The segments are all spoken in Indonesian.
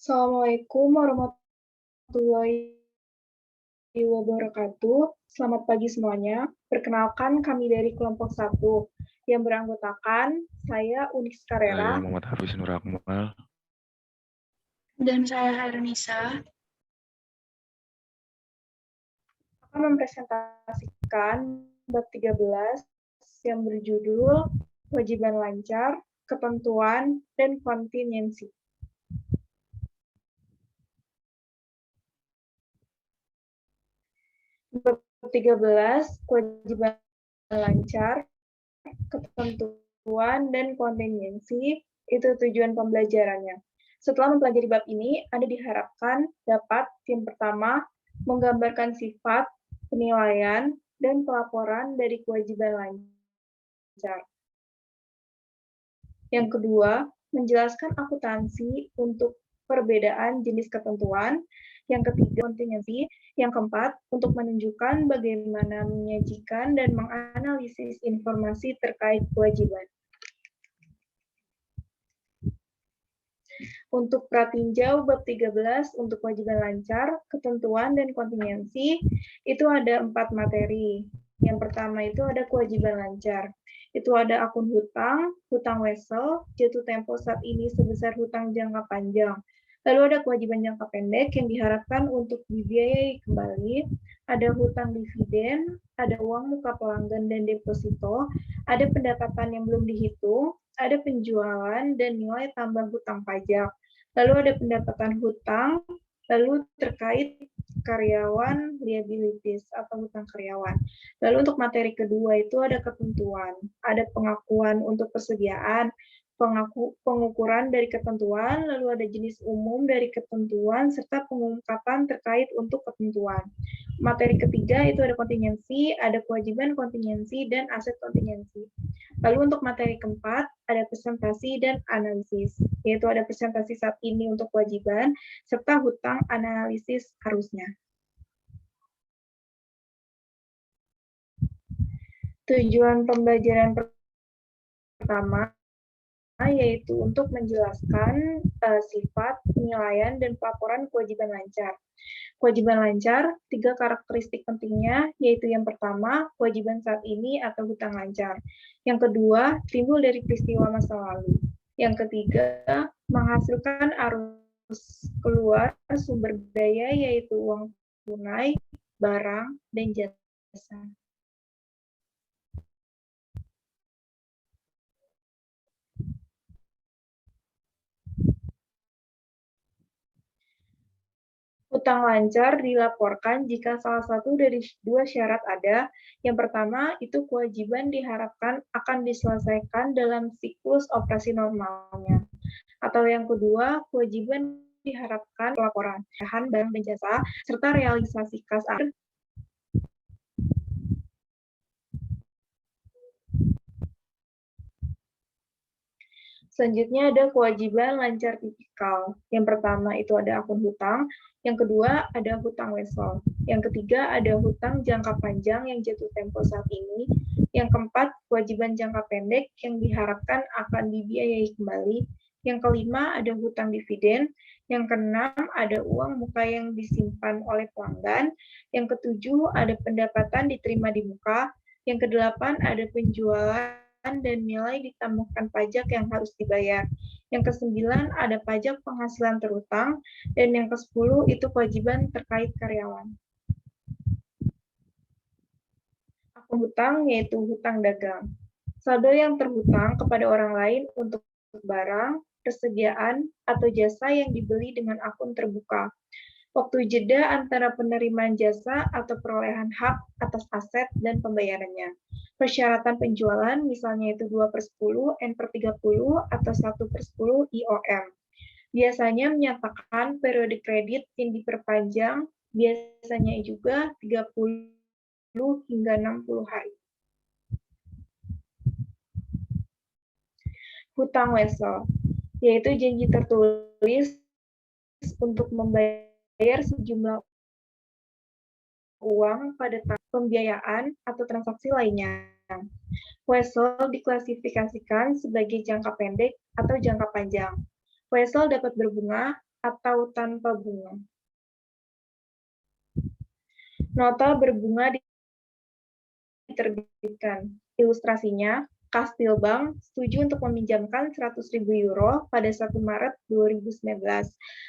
Assalamualaikum warahmatullahi wabarakatuh. Selamat pagi semuanya. Perkenalkan kami dari kelompok 1 yang beranggotakan saya Unix Saya Carrera Muhammad Hafiz Nur Akmal. Dan saya Hairunisa. akan mempresentasikan bab 13 yang berjudul Kewajiban Lancar, Ketentuan, dan Kontingensi. Bab 13, Kewajiban Lancar, Ketentuan, dan Kontingensi, itu tujuan pembelajarannya. Setelah mempelajari bab ini, Anda diharapkan dapat yang pertama, menggambarkan sifat, penilaian, dan pelaporan dari kewajiban lancar. Yang kedua, menjelaskan akuntansi untuk perbedaan jenis ketentuan. Yang ketiga, kontingensi. Yang keempat, untuk menunjukkan bagaimana menyajikan dan menganalisis informasi terkait kewajiban. Untuk pratinjau bab 13 untuk kewajiban lancar, ketentuan, dan kontingensi, itu ada 4 materi. Yang pertama itu ada kewajiban lancar. Itu ada akun hutang, hutang wesel, jatuh tempo saat ini sebesar hutang jangka panjang. Lalu ada kewajiban jangka pendek yang diharapkan untuk dibiayai kembali, ada hutang dividen, ada uang muka pelanggan dan deposito, ada pendapatan yang belum dihitung, ada penjualan dan nilai tambah hutang pajak. Lalu ada pendapatan hutang, lalu terkait karyawan liabilities atau hutang karyawan. Lalu untuk materi kedua itu ada ketentuan, ada pengakuan untuk persediaan, pengukuran dari ketentuan, lalu ada jenis umum dari ketentuan, serta pengungkapan terkait untuk ketentuan. Materi ketiga itu ada kontingensi, ada kewajiban kontingensi, dan aset kontingensi. Lalu untuk materi keempat, ada presentasi dan analisis, yaitu ada presentasi saat ini untuk kewajiban, serta hutang analisis harusnya. Tujuan pembelajaran pertama yaitu untuk menjelaskan sifat, penilaian, dan pelaporan kewajiban lancar. Kewajiban lancar, 3 karakteristik pentingnya, yaitu yang pertama, kewajiban saat ini atau hutang lancar. Yang kedua, timbul dari peristiwa masa lalu. Yang ketiga, menghasilkan arus keluar sumber daya, yaitu uang tunai, barang, dan jasa. Hutang lancar dilaporkan jika salah satu dari 2 syarat ada. Yang pertama, itu kewajiban diharapkan akan diselesaikan dalam siklus operasi normalnya. Atau yang kedua, kewajiban diharapkan pelaporan, bahan barang dan jasa, serta realisasi kas akhir. Selanjutnya ada kewajiban lancar tipikal. Yang pertama itu ada akun hutang, yang kedua ada hutang wesel, yang ketiga ada hutang jangka panjang yang jatuh tempo saat ini, yang keempat kewajiban jangka pendek yang diharapkan akan dibiayai kembali, yang kelima ada hutang dividen, yang keenam ada uang muka yang disimpan oleh pelanggan, yang ketujuh ada pendapatan diterima di muka, yang kedelapan ada penjualan dan nilai ditambahkan pajak yang harus dibayar. Yang ke-9 ada pajak penghasilan terutang, dan yang ke-10 itu kewajiban terkait karyawan. Akun hutang yaitu hutang dagang. Saldo yang terhutang kepada orang lain untuk barang, persediaan, atau jasa yang dibeli dengan akun terbuka. Waktu jeda antara penerimaan jasa atau perolehan hak atas aset dan pembayarannya. Persyaratan penjualan misalnya itu 2/10, N/30, atau 1/10 IOM. Biasanya menyatakan periode kredit yang diperpanjang, biasanya juga 30 hingga 60 hari. Hutang wesel, yaitu janji tertulis untuk membayar sejumlah uang pada pembiayaan atau transaksi lainnya. Wesel diklasifikasikan sebagai jangka pendek atau jangka panjang. Wesel dapat berbunga, atau tanpa bunga. Nota berbunga diterbitkan. Ilustrasinya, Kastil Bank setuju untuk meminjamkan 100.000 euro pada 1 Maret 2019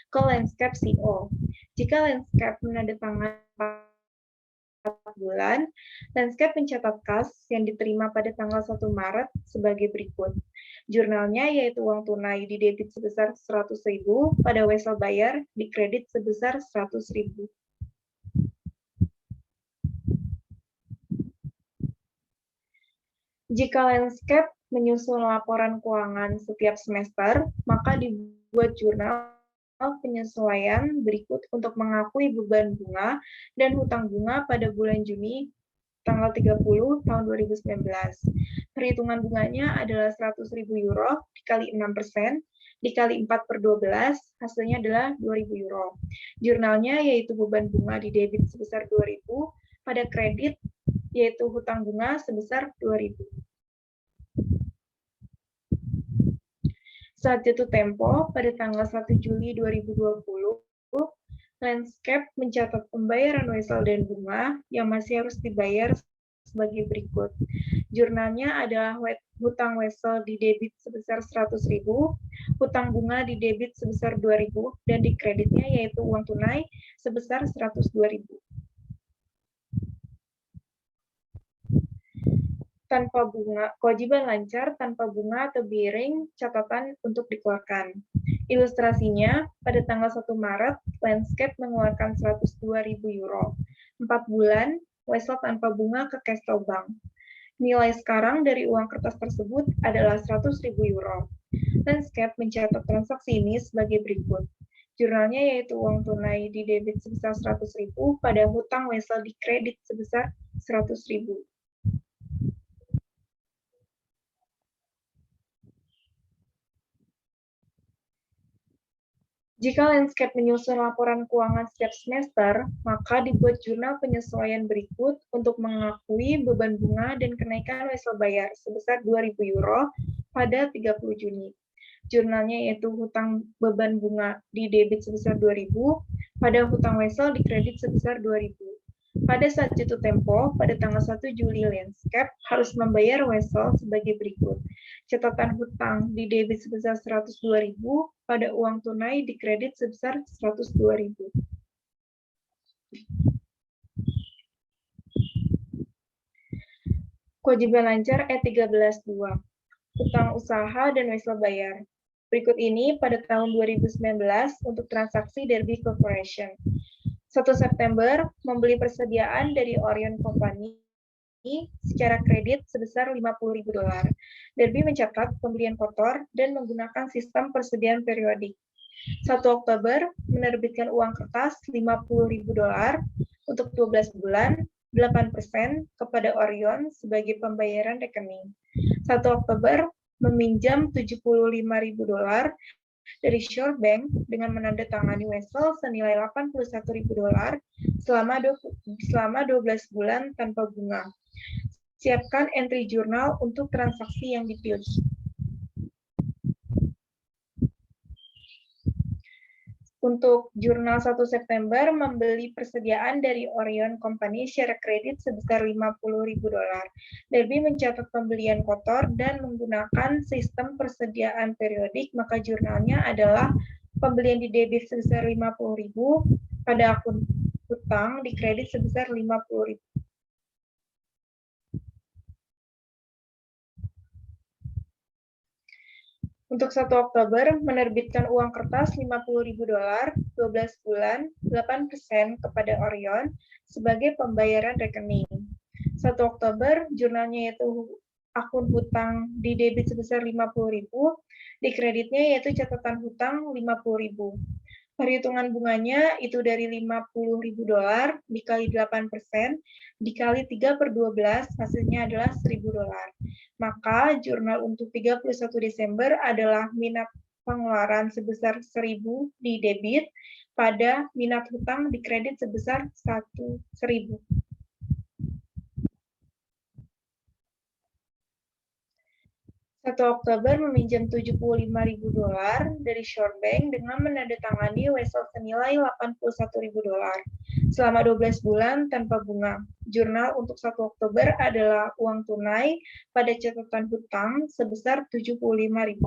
ke Landscape CO. Jika Landscape menandatangani 4 bulan, Landscape mencatat kas yang diterima pada tanggal 1 Maret sebagai berikut. Jurnalnya yaitu uang tunai di debit sebesar 100.000, pada wesel bayar di kredit sebesar 100.000. Jika Landscape menyusun laporan keuangan setiap semester, maka dibuat jurnal penyesuaian berikut untuk mengakui beban bunga dan hutang bunga pada bulan Juni tanggal 30 tahun 2019. Perhitungan bunganya adalah 100.000 euro dikali 6%, dikali 4/12, hasilnya adalah 2.000 euro. Jurnalnya yaitu beban bunga di debit sebesar 2.000, pada kredit yaitu hutang bunga sebesar 2.000. Saat jatuh tempo, pada tanggal 1 Juli 2020, Landscape mencatat pembayaran wesel dan bunga yang masih harus dibayar sebagai berikut. Jurnalnya adalah hutang wesel di debit sebesar 100.000, hutang bunga di debit sebesar 2.000, dan di kreditnya yaitu uang tunai sebesar 102.000. Tanpa bunga, kewajiban lancar tanpa bunga atau bearing catatan untuk dikeluarkan. Ilustrasinya, pada tanggal 1 Maret, Landscape mengeluarkan 102.000 euro. 4 bulan, wesel tanpa bunga ke Kastil Bank. Nilai sekarang dari uang kertas tersebut adalah 100.000 euro. Landscape mencatat transaksi ini sebagai berikut. Jurnalnya yaitu uang tunai di debit sebesar 100.000 pada hutang wesel di kredit sebesar 100.000. Jika Landscape menyusun laporan keuangan setiap semester, maka dibuat jurnal penyesuaian berikut untuk mengakui beban bunga dan kenaikan wesel bayar sebesar 2.000 euro pada 30 Juni. Jurnalnya yaitu hutang beban bunga di debit sebesar 2.000, pada hutang wesel di kredit sebesar 2.000. Pada saat jatuh tempo, pada tanggal 1 Juli, Landscape harus membayar wesel sebagai berikut. Catatan hutang di debit sebesar 102.000, pada uang tunai di kredit sebesar 102.000. Kewajiban lancar E13.2. Hutang usaha dan wesel bayar. Berikut ini pada tahun 2019 untuk transaksi Derby Corporation. 1 September membeli persediaan dari Orion Company secara kredit sebesar 50.000 dolar. Derby mencatat pembelian kotor dan menggunakan sistem persediaan periodik. 1 Oktober menerbitkan uang kertas 50.000 dolar untuk 12 bulan, 8% kepada Orion sebagai pembayaran rekening. 1 Oktober meminjam 75.000 dolar dari Shore Bank dengan menandatangani wesel senilai 81.000 dolar selama 12 bulan tanpa bunga. Siapkan entry jurnal untuk transaksi yang dipilih. Untuk jurnal 1 September membeli persediaan dari Orion Company secara kredit sebesar 50.000 dolar. Derby mencatat pembelian kotor dan menggunakan sistem persediaan periodik, maka jurnalnya adalah pembelian di debit sebesar 50.000 pada akun hutang di kredit sebesar 50.000. Untuk 1 Oktober, menerbitkan uang kertas 50.000 dolar, 12 bulan, 8% kepada Orion sebagai pembayaran rekening. 1 Oktober, jurnalnya yaitu akun hutang di debit sebesar 50.000, di kreditnya yaitu catatan hutang 50.000. Perhitungan bunganya itu dari 50.000 dolar dikali 8%, dikali 3/12, hasilnya adalah 1.000 dolar. Maka jurnal untuk 31 Desember adalah minat pengeluaran sebesar 1.000 di debit pada minat hutang di kredit sebesar 1.000. 1 Oktober meminjam $75.000 dari Shore Bank dengan menandatangani wesel senilai $81.000 selama 12 bulan tanpa bunga. Jurnal untuk 1 Oktober adalah uang tunai pada catatan hutang sebesar $75.000.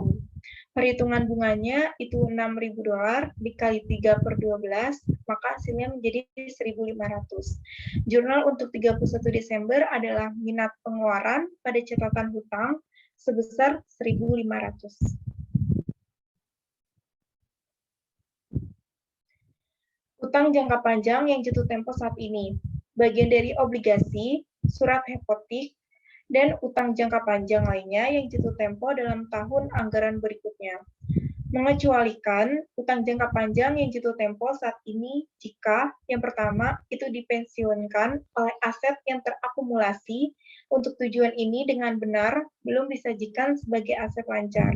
Perhitungan bunganya itu $6.000 dikali 3/12, maka hasilnya menjadi $1.500. Jurnal untuk 31 Desember adalah minat pengeluaran pada catatan hutang sebesar $1.500. Utang jangka panjang yang jatuh tempo saat ini. Bagian dari obligasi, surat hipotek, dan utang jangka panjang lainnya yang jatuh tempo dalam tahun anggaran berikutnya. Mengecualikan utang jangka panjang yang jatuh tempo saat ini jika yang pertama itu dipensiunkan oleh aset yang terakumulasi untuk tujuan ini dengan benar belum disajikan sebagai aset lancar.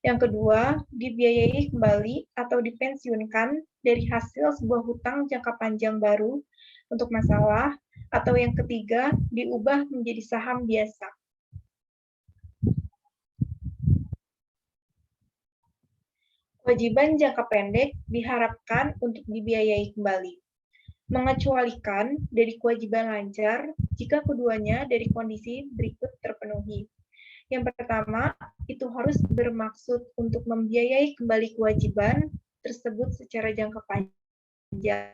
Yang kedua, dibiayai kembali atau dipensiunkan dari hasil sebuah hutang jangka panjang baru untuk masalah, atau yang ketiga, diubah menjadi saham biasa. Kewajiban jangka pendek diharapkan untuk dibiayai kembali. Mengecualikan dari kewajiban lancar jika keduanya dari kondisi berikut terpenuhi. Yang pertama, itu harus bermaksud untuk membiayai kembali kewajiban tersebut secara jangka panjang.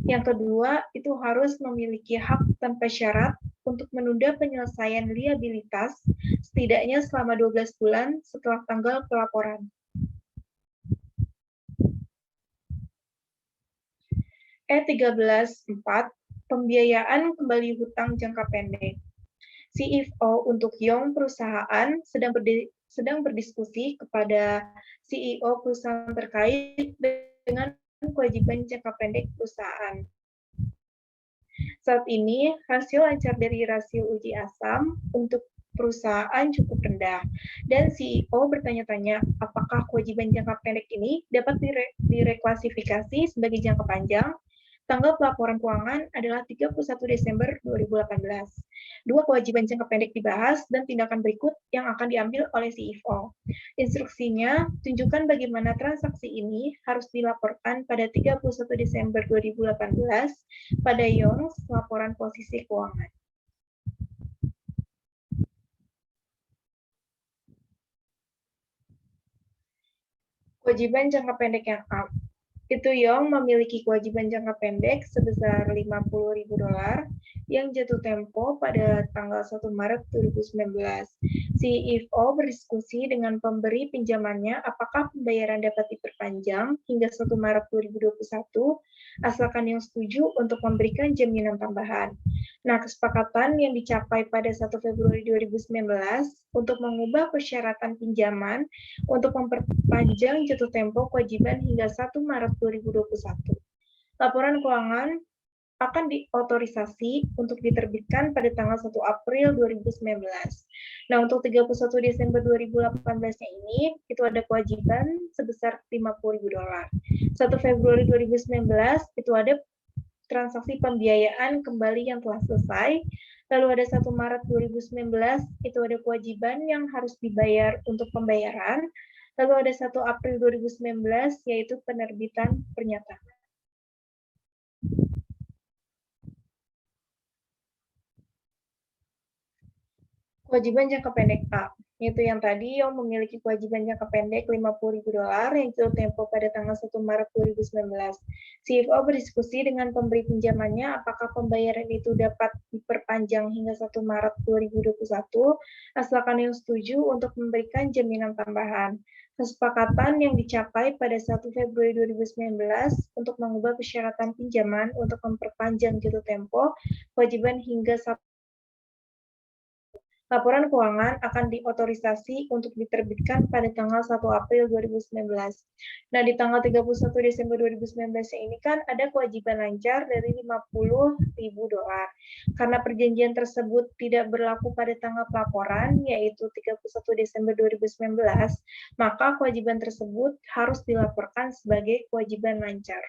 Yang kedua, itu harus memiliki hak tanpa syarat untuk menunda penyelesaian liabilitas setidaknya selama 12 bulan setelah tanggal pelaporan. E13.4, pembiayaan kembali hutang jangka pendek. CFO untuk Yong perusahaan sedang berdiskusi kepada CEO perusahaan terkait dengan kewajiban jangka pendek perusahaan. Saat ini, hasil lancar dari rasio uji asam untuk perusahaan cukup rendah, dan CEO bertanya-tanya apakah kewajiban jangka pendek ini dapat direklasifikasi sebagai jangka panjang. Tanggal pelaporan keuangan adalah 31 Desember 2018. Dua kewajiban jangka pendek dibahas dan tindakan berikut yang akan diambil oleh CFO. Instruksinya, tunjukkan bagaimana transaksi ini harus dilaporkan pada 31 Desember 2018 pada Yongs laporan posisi keuangan. Kewajiban jangka pendek yang up. Itu Yong memiliki kewajiban jangka pendek sebesar $50.000 yang jatuh tempo pada tanggal 1 Maret 2019. CFO berdiskusi dengan pemberi pinjamannya apakah pembayaran dapat diperpanjang hingga 1 Maret 2021 asalkan Yong setuju untuk memberikan jaminan tambahan. Nah, kesepakatan yang dicapai pada 1 Februari 2019 untuk mengubah persyaratan pinjaman untuk memperpanjang jatuh tempo kewajiban hingga 1 Maret 2021. Laporan keuangan akan diotorisasi untuk diterbitkan pada tanggal 1 April 2019. Nah, untuk 31 Desember 2018-nya ini, itu ada kewajiban sebesar $50.000. 1 Februari 2019, itu ada transaksi pembiayaan kembali yang telah selesai. Lalu ada 1 Maret 2019, itu ada kewajiban yang harus dibayar untuk pembayaran. Lalu ada 1 April 2019, yaitu penerbitan pernyataan. Kewajiban jangka pendek A, yaitu yang tadi yang memiliki kewajiban jangka pendek $50.000 yang jatuh tempo pada tanggal 1 Maret 2019. CFO berdiskusi dengan pemberi pinjamannya apakah pembayaran itu dapat diperpanjang hingga 1 Maret 2021 asalkan yang setuju untuk memberikan jaminan tambahan. Kesepakatan yang dicapai pada 1 Februari 2019 untuk mengubah persyaratan pinjaman untuk memperpanjang jatuh tempo kewajiban hingga 1 Laporan keuangan akan diotorisasi untuk diterbitkan pada tanggal 1 April 2019. Nah, di tanggal 31 Desember 2019 ini kan ada kewajiban lancar dari $50.000. Karena perjanjian tersebut tidak berlaku pada tanggal pelaporan, yaitu 31 Desember 2019, maka kewajiban tersebut harus dilaporkan sebagai kewajiban lancar.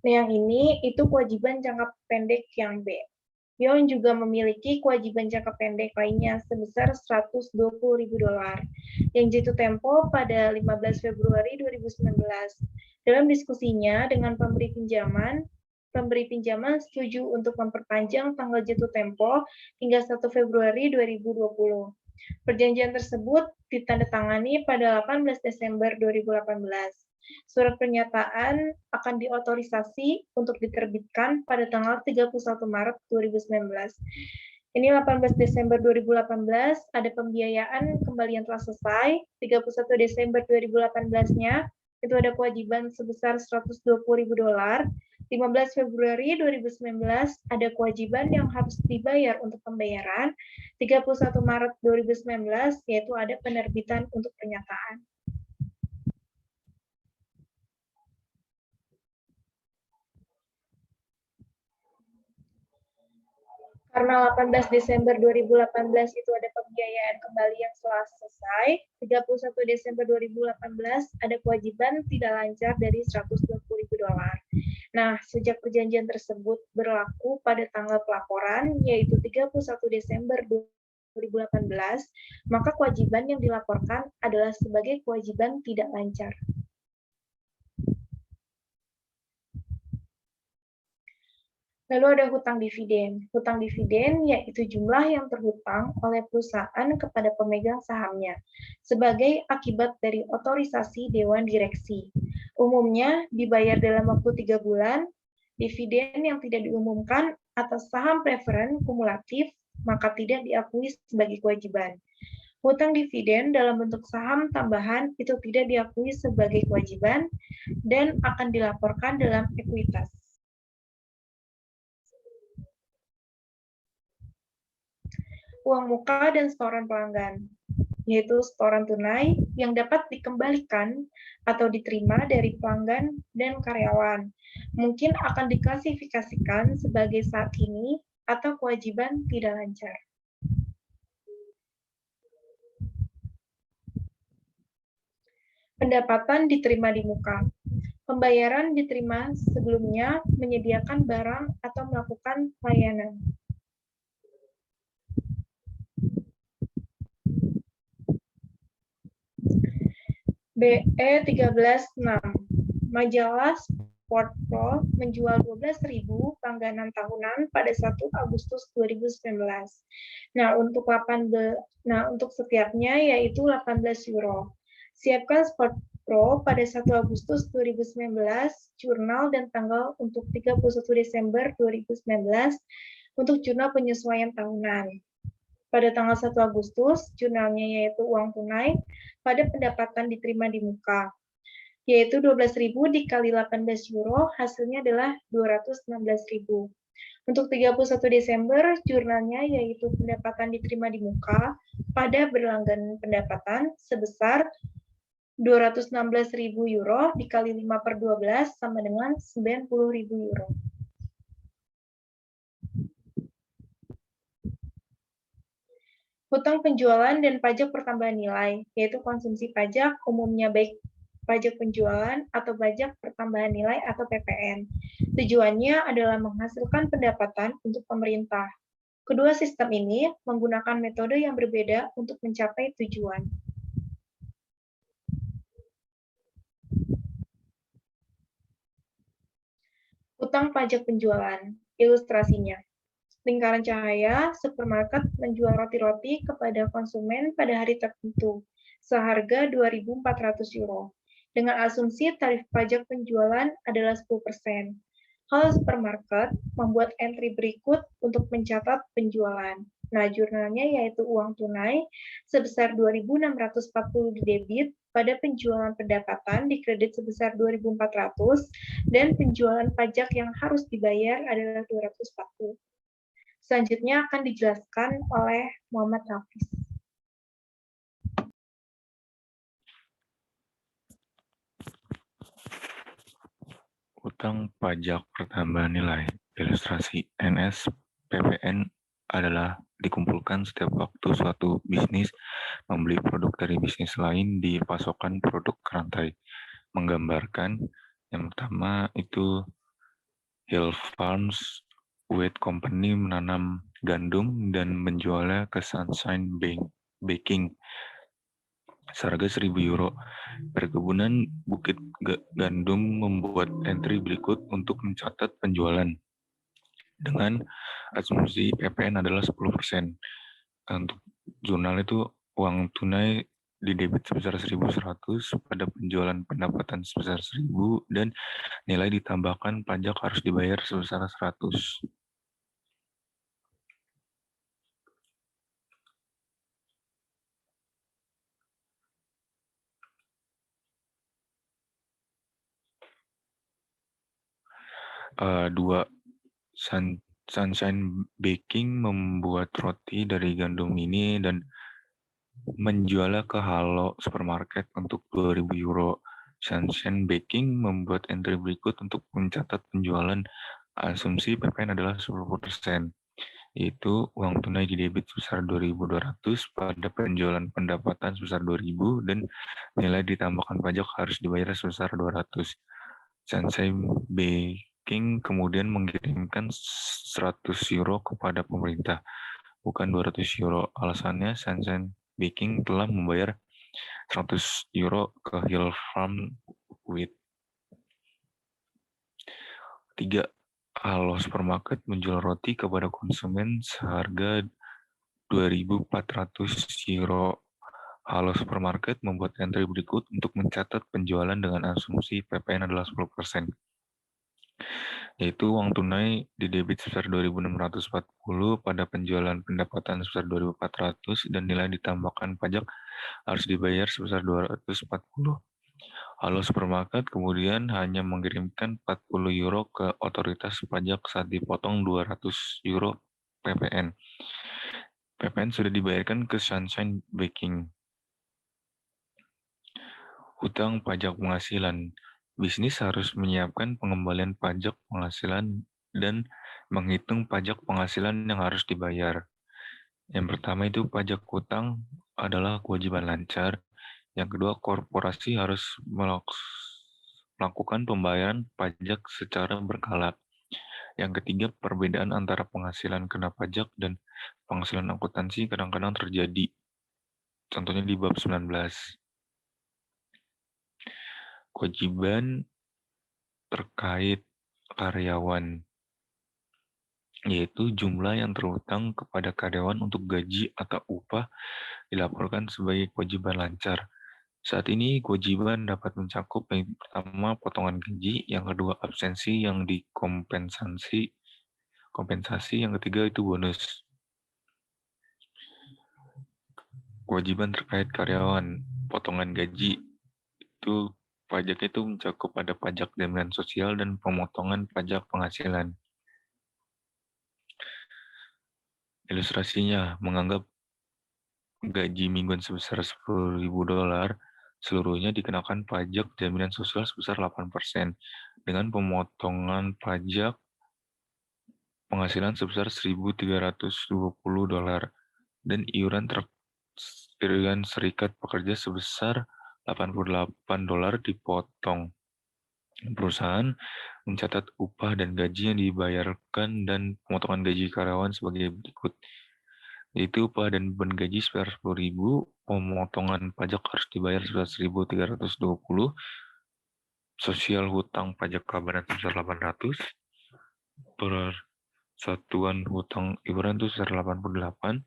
Nah, yang ini itu kewajiban jangka pendek yang B. Yon juga memiliki kewajiban jangka pendek lainnya sebesar $120.000 yang jatuh tempo pada 15 Februari 2019. Dalam diskusinya dengan pemberi pinjaman setuju untuk memperpanjang tanggal jatuh tempo hingga 1 Februari 2020. Perjanjian tersebut ditandatangani pada 18 Desember 2018. Surat pernyataan akan diotorisasi untuk diterbitkan pada tanggal 31 Maret 2019. Ini 18 Desember 2018, ada pembiayaan kembalian telah selesai. 31 Desember 2018-nya, itu ada kewajiban sebesar $120.000. 15 Februari 2019, ada kewajiban yang harus dibayar untuk pembayaran. 31 Maret 2019, yaitu ada penerbitan untuk pernyataan. Karena 18 Desember 2018 itu ada pembiayaan kembali yang telah selesai, 31 Desember 2018 ada kewajiban tidak lancar dari $120.000. Nah, sejak perjanjian tersebut berlaku pada tanggal pelaporan, yaitu 31 Desember 2018, maka kewajiban yang dilaporkan adalah sebagai kewajiban tidak lancar. Lalu ada hutang dividen. Hutang dividen yaitu jumlah yang terhutang oleh perusahaan kepada pemegang sahamnya sebagai akibat dari otorisasi Dewan Direksi. Umumnya dibayar dalam waktu 3 bulan. Dividen yang tidak diumumkan atas saham preferen kumulatif maka tidak diakui sebagai kewajiban. Hutang dividen dalam bentuk saham tambahan itu tidak diakui sebagai kewajiban dan akan dilaporkan dalam ekuitas. Uang muka dan setoran pelanggan, yaitu setoran tunai yang dapat dikembalikan atau diterima dari pelanggan dan karyawan. Mungkin akan diklasifikasikan sebagai saat ini atau kewajiban tidak lancar. Pendapatan diterima di muka. Pembayaran diterima sebelumnya menyediakan barang atau melakukan layanan. BE 13.6. Majalah Sport Pro menjual 12.000 langganan tahunan pada 1 Agustus 2019. Nah, untuk setiapnya yaitu €18. Siapkan Sport Pro pada 1 Agustus 2019, jurnal dan tanggal untuk 31 Desember 2019 untuk jurnal penyesuaian tahunan. Pada tanggal 1 Agustus, jurnalnya yaitu uang tunai pada pendapatan diterima di muka, yaitu 12.000 dikali €18, hasilnya adalah 216.000. Untuk 31 Desember, jurnalnya yaitu pendapatan diterima di muka pada berlangganan pendapatan sebesar €216.000 dikali 5/12 sama dengan €90.000. Hutang penjualan dan pajak pertambahan nilai, yaitu konsumsi pajak, umumnya baik pajak penjualan atau pajak pertambahan nilai atau PPN. Tujuannya adalah menghasilkan pendapatan untuk pemerintah. Kedua sistem ini menggunakan metode yang berbeda untuk mencapai tujuan. Hutang pajak penjualan, ilustrasinya. Lingkaran cahaya, supermarket menjual roti-roti kepada konsumen pada hari tertentu, seharga €2.400, dengan asumsi tarif pajak penjualan adalah 10%. Hal supermarket membuat entry berikut untuk mencatat penjualan. Nah, jurnalnya yaitu uang tunai sebesar 2.640 di debit, pada penjualan pendapatan di kredit sebesar 2.400, dan penjualan pajak yang harus dibayar adalah 240. Selanjutnya akan dijelaskan oleh Muhammad Hafiz. Hutang pajak pertambahan nilai, ilustrasi NS PPN adalah dikumpulkan setiap waktu suatu bisnis membeli produk dari bisnis lain di pasokan produk rantai. Menggambarkan yang pertama itu Hill Farms Wheat Company menanam gandum dan menjualnya ke Sunshine Baking seharga 1.000 euro. Perkebunan Bukit Gandum membuat entry berikut untuk mencatat penjualan dengan asumsi PPN adalah 10%. Untuk jurnal itu uang tunai didebit sebesar 1.100 pada penjualan pendapatan sebesar 1.000 dan nilai ditambahkan pajak harus dibayar sebesar 100. Dua, Sunshine Baking membuat roti dari gandum ini dan menjualnya ke Halo Supermarket untuk 2.000 euro. Sunshine Baking membuat entry berikut untuk mencatat penjualan. Asumsi PPN adalah 10%. Yaitu uang tunai didebit sebesar 2.200 pada penjualan pendapatan sebesar 2.000 dan nilai ditambahkan pajak harus dibayar sebesar 200. Sunshine Baking kemudian mengirimkan 100 euro kepada pemerintah, bukan 200 euro. Alasannya Sunshine Baking telah membayar 100 euro ke Hill Farm Wheat. 3. Halo Supermarket menjual roti kepada konsumen seharga 2.400 euro. Halo Supermarket membuat entry berikut untuk mencatat penjualan dengan asumsi PPN adalah 10%. Yaitu uang tunai didebit sebesar 2.640 pada penjualan pendapatan sebesar 2.400 dan nilai ditambahkan pajak harus dibayar sebesar 240. Halo Supermarket kemudian hanya mengirimkan 40 euro ke otoritas pajak saat dipotong 200 euro PPN. PPN sudah dibayarkan ke Sunshine Baking. Hutang pajak penghasilan. Bisnis harus menyiapkan pengembalian pajak penghasilan dan menghitung pajak penghasilan yang harus dibayar. Yang pertama itu pajak hutang adalah kewajiban lancar. Yang kedua, korporasi harus melakukan pembayaran pajak secara berkala. Yang ketiga, perbedaan antara penghasilan kena pajak dan penghasilan akuntansi kadang-kadang terjadi. Contohnya di bab 19. Kewajiban terkait karyawan, yaitu jumlah yang terhutang kepada karyawan untuk gaji atau upah dilaporkan sebagai kewajiban lancar. Saat ini kewajiban dapat mencakup yang pertama potongan gaji, yang kedua absensi yang dikompensasi, yang ketiga itu bonus. Kewajiban terkait karyawan, potongan gaji itu pajak itu mencakup ada pajak jaminan sosial dan pemotongan pajak penghasilan. Ilustrasinya menganggap gaji mingguan sebesar $10.000, seluruhnya dikenakan pajak jaminan sosial sebesar 8%, dengan pemotongan pajak penghasilan sebesar $1.320, dan iuran serikat pekerja sebesar $88 dipotong. Perusahaan mencatat upah dan gaji yang dibayarkan dan pemotongan gaji karyawan sebagai berikut. Yaitu upah dan beban gaji sebesar 10.000, pemotongan pajak harus dibayar sebesar 1.320, sosial hutang pajak kebanan sebesar 800, persatuan hutang iuran itu sebesar 88,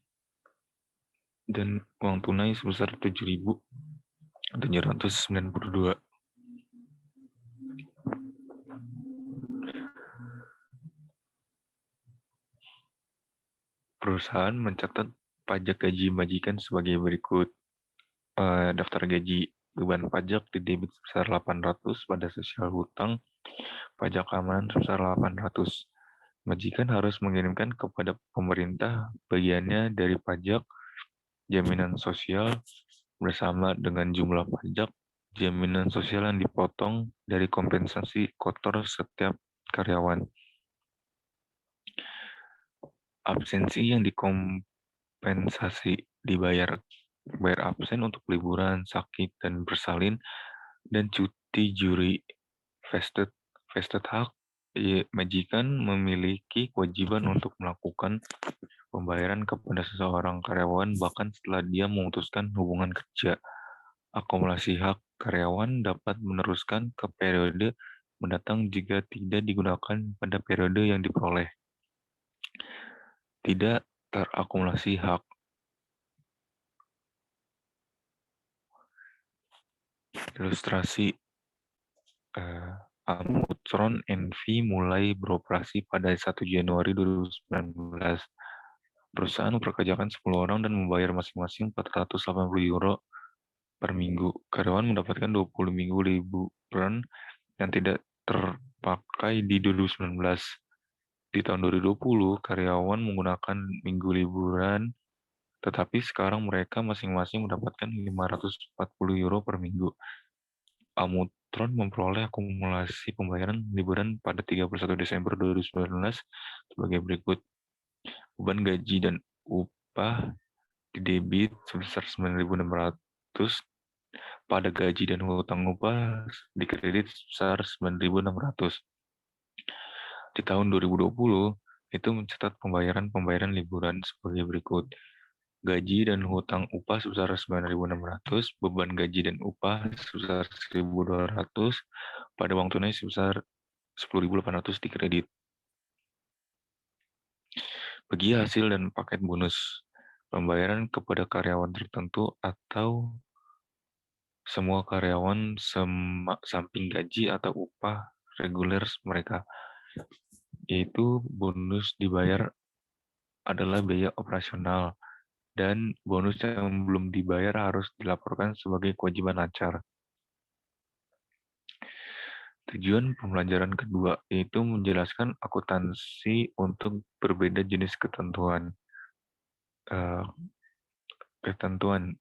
dan uang tunai sebesar 7.792. Perusahaan mencatat pajak gaji majikan sebagai berikut. Daftar gaji, beban pajak didebit sebesar 800 pada sosial hutang, pajak keamanan sebesar 800. Majikan harus mengirimkan kepada pemerintah bagiannya dari pajak jaminan sosial bersama dengan jumlah pajak jaminan sosial yang dipotong dari kompensasi kotor setiap karyawan. Absensi yang dikompensasi dibayar absen untuk liburan, sakit, dan bersalin, dan cuti juri vested hak majikan memiliki kewajiban untuk melakukan pembayaran kepada seseorang karyawan bahkan setelah dia memutuskan hubungan kerja. Akumulasi hak karyawan dapat meneruskan ke periode mendatang jika tidak digunakan pada periode yang diperoleh. Tidak terakumulasi hak. Ilustrasi Amutron NV mulai beroperasi pada 1 Januari 2019. Perusahaan mempekerjakan 10 orang dan membayar masing-masing 480 euro per minggu. Karyawan mendapatkan 20 minggu liburan yang tidak terpakai di 2019. Di tahun 2020, karyawan menggunakan minggu liburan, tetapi sekarang mereka masing-masing mendapatkan 540 euro per minggu. Amutron memperoleh akumulasi pembayaran liburan pada 31 Desember 2019 sebagai berikut. Beban gaji dan upah didebit sebesar 9.600, pada gaji dan hutang upah dikredit sebesar 9.600. Di tahun 2020, itu mencatat pembayaran liburan sebagai berikut. Gaji dan hutang upah sebesar 9.600, beban gaji dan upah sebesar 1.200, pada uang tunai sebesar 10.800 dikredit. Bagi hasil dan paket bonus, pembayaran kepada karyawan tertentu atau semua karyawan samping gaji atau upah reguler mereka, yaitu bonus dibayar adalah biaya operasional, dan bonus yang belum dibayar harus dilaporkan sebagai kewajiban lancar. Tujuan pembelajaran kedua yaitu menjelaskan akuntansi untuk berbeda jenis ketentuan. Ketentuan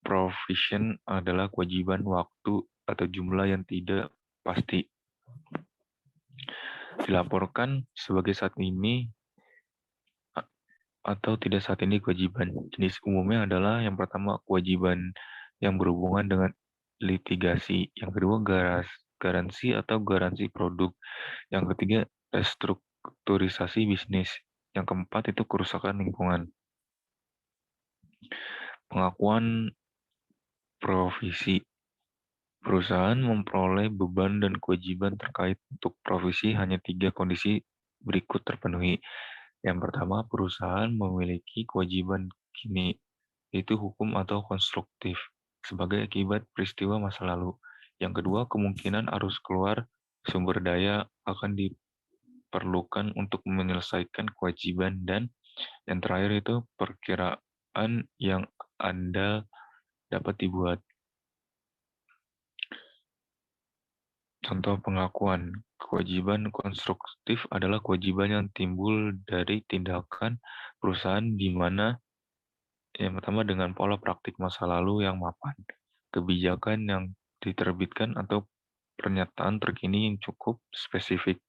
provision adalah kewajiban waktu atau jumlah yang tidak pasti. Dilaporkan sebagai saat ini atau tidak saat ini kewajiban. Jenis umumnya adalah yang pertama kewajiban yang berhubungan dengan litigasi, yang kedua garansi atau garansi produk, yang ketiga restrukturisasi bisnis, yang keempat itu kerusakan lingkungan. Pengakuan provisi. Perusahaan memperoleh beban dan kewajiban terkait untuk provisi hanya 3 kondisi berikut terpenuhi. Yang pertama, perusahaan memiliki kewajiban kini, yaitu hukum atau konstruktif, sebagai akibat peristiwa masa lalu. Yang kedua, kemungkinan arus keluar sumber daya akan diperlukan untuk menyelesaikan kewajiban. Dan yang terakhir itu perkiraan yang Anda dapat dibuat. Contoh pengakuan. Kewajiban konstruktif adalah kewajiban yang timbul dari tindakan perusahaan di mana yang pertama dengan pola praktik masa lalu yang mapan, kebijakan yang diterbitkan atau pernyataan terkini yang cukup spesifik.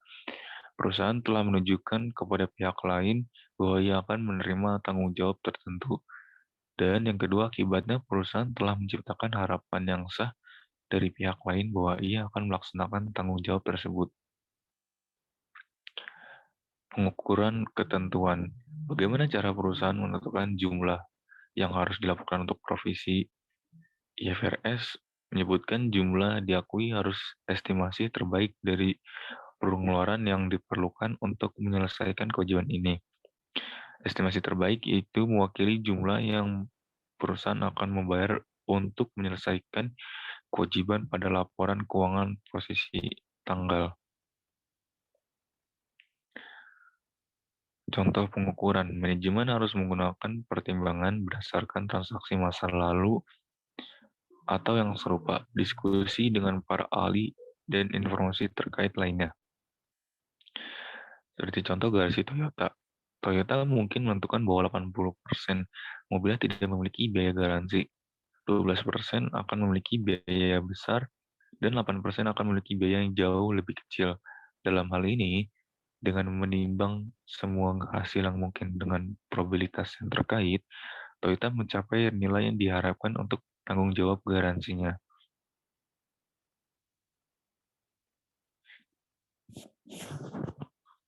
Perusahaan telah menunjukkan kepada pihak lain bahwa ia akan menerima tanggung jawab tertentu. Dan yang kedua, akibatnya perusahaan telah menciptakan harapan yang sah dari pihak lain bahwa ia akan melaksanakan tanggung jawab tersebut. Pengukuran ketentuan. Bagaimana cara perusahaan menentukan jumlah yang harus dilaporkan untuk provisi? IFRS menyebutkan jumlah diakui harus estimasi terbaik dari pengeluaran yang diperlukan untuk menyelesaikan kewajiban ini. Estimasi terbaik itu mewakili jumlah yang perusahaan akan membayar untuk menyelesaikan kewajiban pada laporan keuangan posisi tanggal. Contoh pengukuran, manajemen harus menggunakan pertimbangan berdasarkan transaksi masa lalu atau yang serupa, diskusi dengan para ahli, dan informasi terkait lainnya. Seperti contoh garasi Toyota. Toyota mungkin menentukan bahwa 80% mobilnya tidak memiliki biaya garansi, 12% akan memiliki biaya besar, dan 8% akan memiliki biaya yang jauh lebih kecil. Dalam hal ini, dengan menimbang semua hasil yang mungkin dengan probabilitas yang terkait, Toyota mencapai nilai yang diharapkan untuk tanggung jawab garansinya.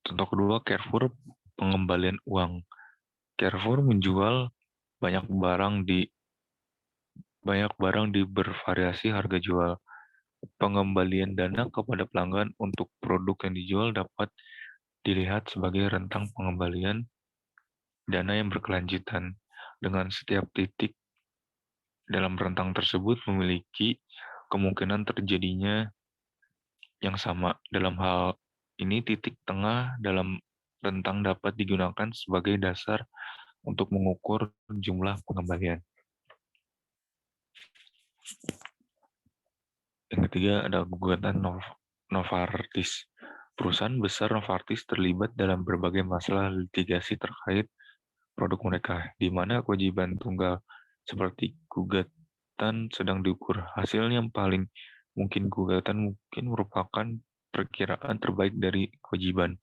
Contoh kedua, Carrefour, pengembalian uang. Carrefour menjual banyak barang di bervariasi harga jual. Pengembalian dana kepada pelanggan untuk produk yang dijual dapat dilihat sebagai rentang pengembalian dana yang berkelanjutan, dengan setiap titik dalam rentang tersebut memiliki kemungkinan terjadinya yang sama. Dalam hal ini, titik tengah dalam rentang dapat digunakan sebagai dasar untuk mengukur jumlah pengembalian. Yang ketiga ada gugatan Novartis. Perusahaan besar Novartis terlibat dalam berbagai masalah litigasi terkait produk mereka, di mana kewajiban tunggal seperti gugatan sedang diukur. Hasilnya yang paling mungkin gugatan mungkin merupakan perkiraan terbaik dari kewajiban.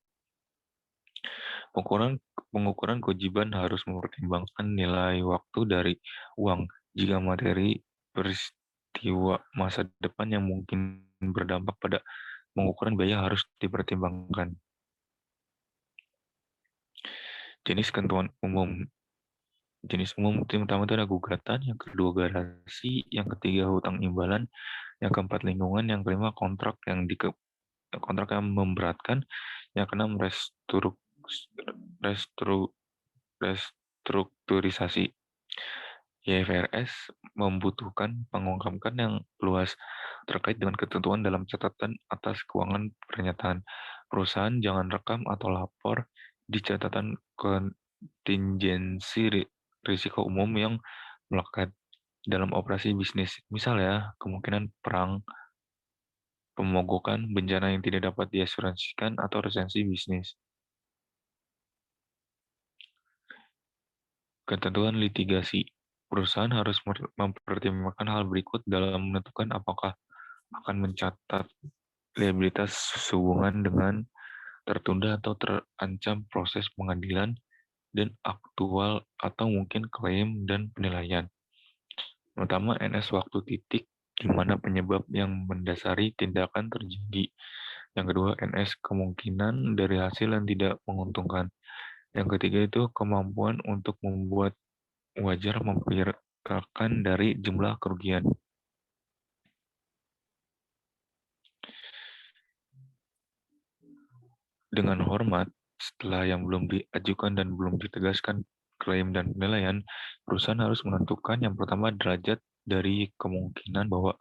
Pengukuran kewajiban harus mempertimbangkan nilai waktu dari uang jika materi peristiwa masa depan yang mungkin berdampak pada pengukuran biaya harus dipertimbangkan. Jenis ketentuan umum. Jenis umum yang pertama itu ada gugatan, yang kedua garasi, yang ketiga hutang imbalan, yang keempat lingkungan, yang kelima kontrak yang memberatkan, yang keenam restrukturisasi. IFRS membutuhkan pengungkapan yang luas terkait dengan ketentuan dalam catatan atas keuangan pernyataan. Perusahaan jangan rekam atau lapor di catatan kontingensi risiko umum yang melekat dalam operasi bisnis. Misal ya, kemungkinan perang, pemogokan, bencana yang tidak dapat diasuransikan, atau resensi bisnis. Ketentuan litigasi. Perusahaan harus mempertimbangkan hal berikut dalam menentukan apakah akan mencatat liabilitas sehubungan dengan tertunda atau terancam proses pengadilan dan aktual atau mungkin klaim dan penilaian. Pertama, NS waktu titik, di mana penyebab yang mendasari tindakan terjadi. Yang kedua, NS kemungkinan dari hasil yang tidak menguntungkan. Yang ketiga itu kemampuan untuk membuat wajar memperkirakan dari jumlah kerugian. Dengan hormat, setelah yang belum diajukan dan belum ditegaskan klaim dan penilaian, perusahaan harus menentukan yang pertama derajat dari kemungkinan bahwa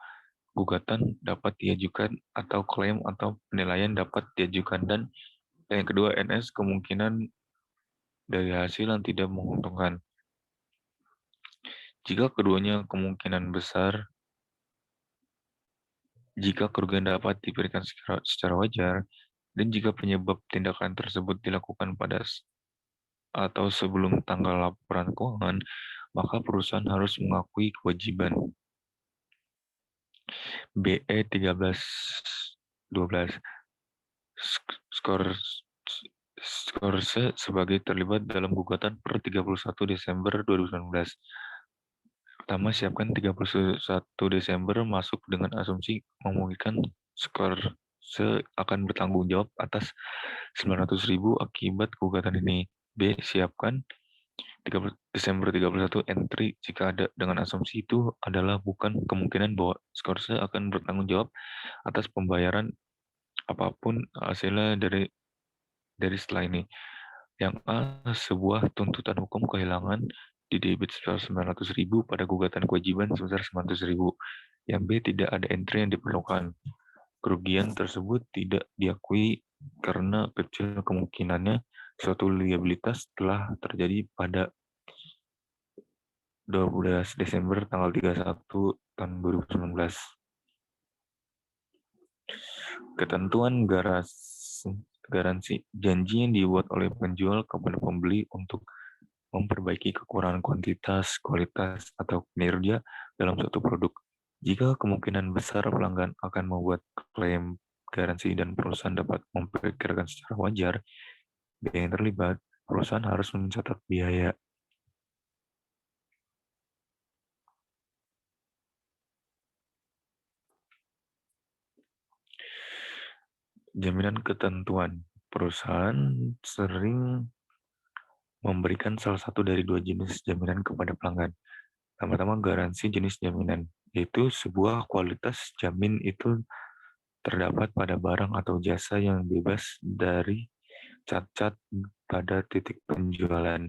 gugatan dapat diajukan atau klaim atau penilaian dapat diajukan, dan yang kedua NS kemungkinan dari hasil yang tidak menguntungkan. Jika keduanya kemungkinan besar, jika kerugian dapat diberikan secara wajar, dan jika penyebab tindakan tersebut dilakukan pada atau sebelum tanggal laporan keuangan, maka perusahaan harus mengakui kewajiban. BE 1312. Skorse sebagai terlibat dalam gugatan per 31 Desember 2019. Pertama, siapkan 31 Desember masuk dengan asumsi memungkinkan Skorse akan bertanggung jawab atas 900.000 akibat gugatan ini. B. Siapkan Desember 31 entry jika ada, dengan asumsi itu adalah bukan kemungkinan bahwa Skorse akan bertanggung jawab atas pembayaran apapun hasilnya dari setelah ini. Yang A, sebuah tuntutan hukum kehilangan di debit sebesar 900.000 pada gugatan kewajiban sebesar 900.000. Yang B, tidak ada entry yang diperlukan. Kerugian tersebut tidak diakui karena kecil kemungkinannya suatu liabilitas telah terjadi pada 12 Desember tanggal 31 tahun 2019. Ketentuan garansi, janji yang dibuat oleh penjual kepada pembeli untuk memperbaiki kekurangan kuantitas, kualitas, atau kinerja dalam suatu produk. Jika kemungkinan besar pelanggan akan membuat klaim garansi dan perusahaan dapat memperkirakan secara wajar biaya yang terlibat, perusahaan harus mencatat biaya. Jaminan ketentuan. Perusahaan sering memberikan salah satu dari dua jenis jaminan kepada pelanggan. Pertama, garansi jenis jaminan, yaitu sebuah kualitas jamin itu terdapat pada barang atau jasa yang bebas dari cacat pada titik penjualan.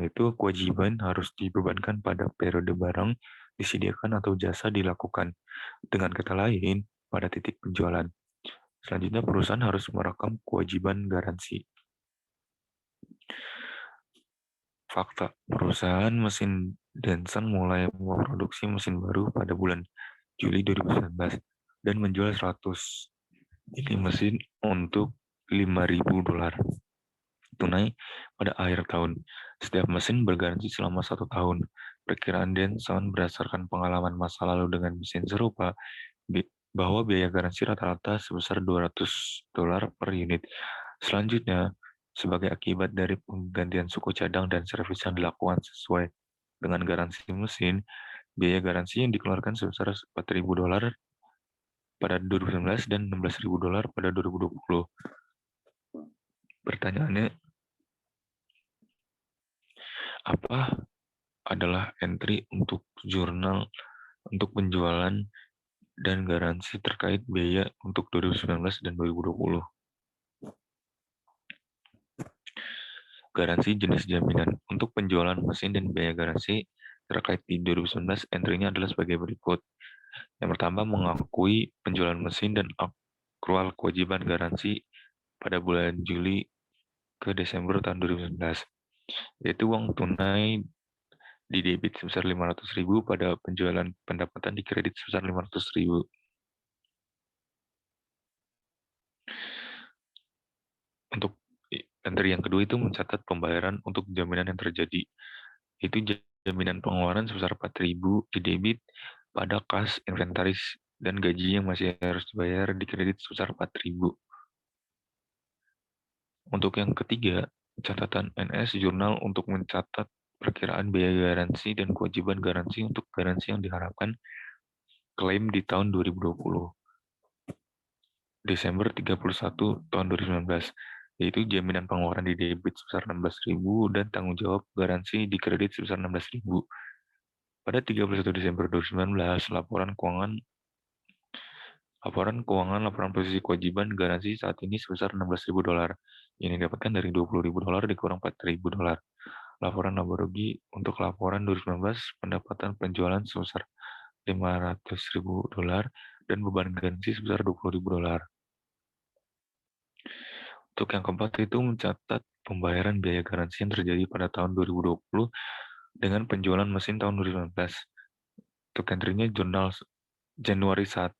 Itu kewajiban harus dibebankan pada periode barang disediakan atau jasa dilakukan. Dengan kata lain, pada titik penjualan. Selanjutnya, perusahaan harus merekam kewajiban garansi. Fakta, perusahaan mesin Denson mulai memproduksi mesin baru pada bulan Juli 2019 dan menjual 100 ini mesin untuk $5.000 tunai pada akhir tahun. Setiap mesin bergaransi selama 1 tahun. Perkiraan Denson berdasarkan pengalaman masa lalu dengan mesin serupa bahwa biaya garansi rata-rata sebesar $200 per unit. Selanjutnya, sebagai akibat dari penggantian suku cadang dan servis yang dilakukan sesuai dengan garansi mesin, biaya garansi yang dikeluarkan sebesar $4.000 pada 2019 dan $16.000 pada 2020. Pertanyaannya, apa adalah entry untuk jurnal untuk penjualan dan garansi terkait biaya untuk 2019 dan 2020? Garansi jenis jaminan. Untuk penjualan mesin dan biaya garansi terkait di 2019, entry-nya adalah sebagai berikut. Yang pertama, mengakui penjualan mesin dan akrual kewajiban garansi pada bulan Juli ke Desember tahun 2019, yaitu uang tunai di debit sebesar $500.000 pada penjualan, pendapatan di kredit sebesar $500.000. Untuk entry yang kedua itu mencatat pembayaran untuk jaminan yang terjadi. Itu jaminan pengeluaran sebesar $4.000 di debit pada kas, inventaris, dan gaji yang masih harus dibayar di kredit sebesar $4.000. Untuk yang ketiga, catatan NS jurnal untuk mencatat perkiraan biaya garansi dan kewajiban garansi untuk garansi yang diharapkan klaim di tahun 2020. Desember 31 tahun 2019, yaitu jaminan pengeluaran di debit sebesar $16.000 dan tanggung jawab garansi di kredit sebesar $16.000. Pada 31 Desember 2019, laporan posisi kewajiban garansi saat ini sebesar $16.000 yang didapatkan dari $20.000 dikurang $4.000. Laporan laba rugi untuk laporan 2019 pendapatan penjualan sebesar $500.000 dan beban garansi sebesar $20.000. Untuk yang keempat itu mencatat pembayaran biaya garansi yang terjadi pada tahun 2020 dengan penjualan mesin tahun 2019. Untuk entry-nya jurnal Januari 1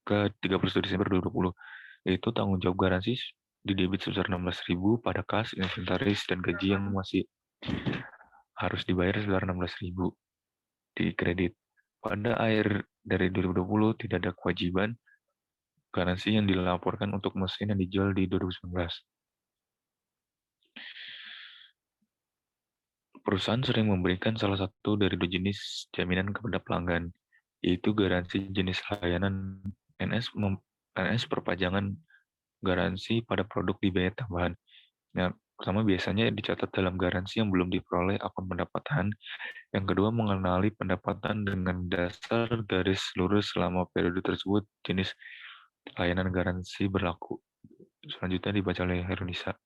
ke 31 Desember 2020, yaitu tanggung jawab garansi di debit sebesar $16.000 pada kas, inventaris, dan gaji yang masih harus dibayar sebesar $16.000 di kredit. Pada akhir dari 2020 tidak ada kewajiban garansi yang dilaporkan untuk mesin yang dijual di 2019. Perusahaan sering memberikan salah satu dari dua jenis jaminan kepada pelanggan, yaitu garansi jenis layanan NS perpajangan garansi pada produk dibayar tambahan. Yang pertama biasanya dicatat dalam garansi yang belum diperoleh akun pendapatan. Yang kedua mengenali pendapatan dengan dasar garis lurus selama periode tersebut jenis layanan garansi berlaku. Selanjutnya dibaca oleh Herunisa.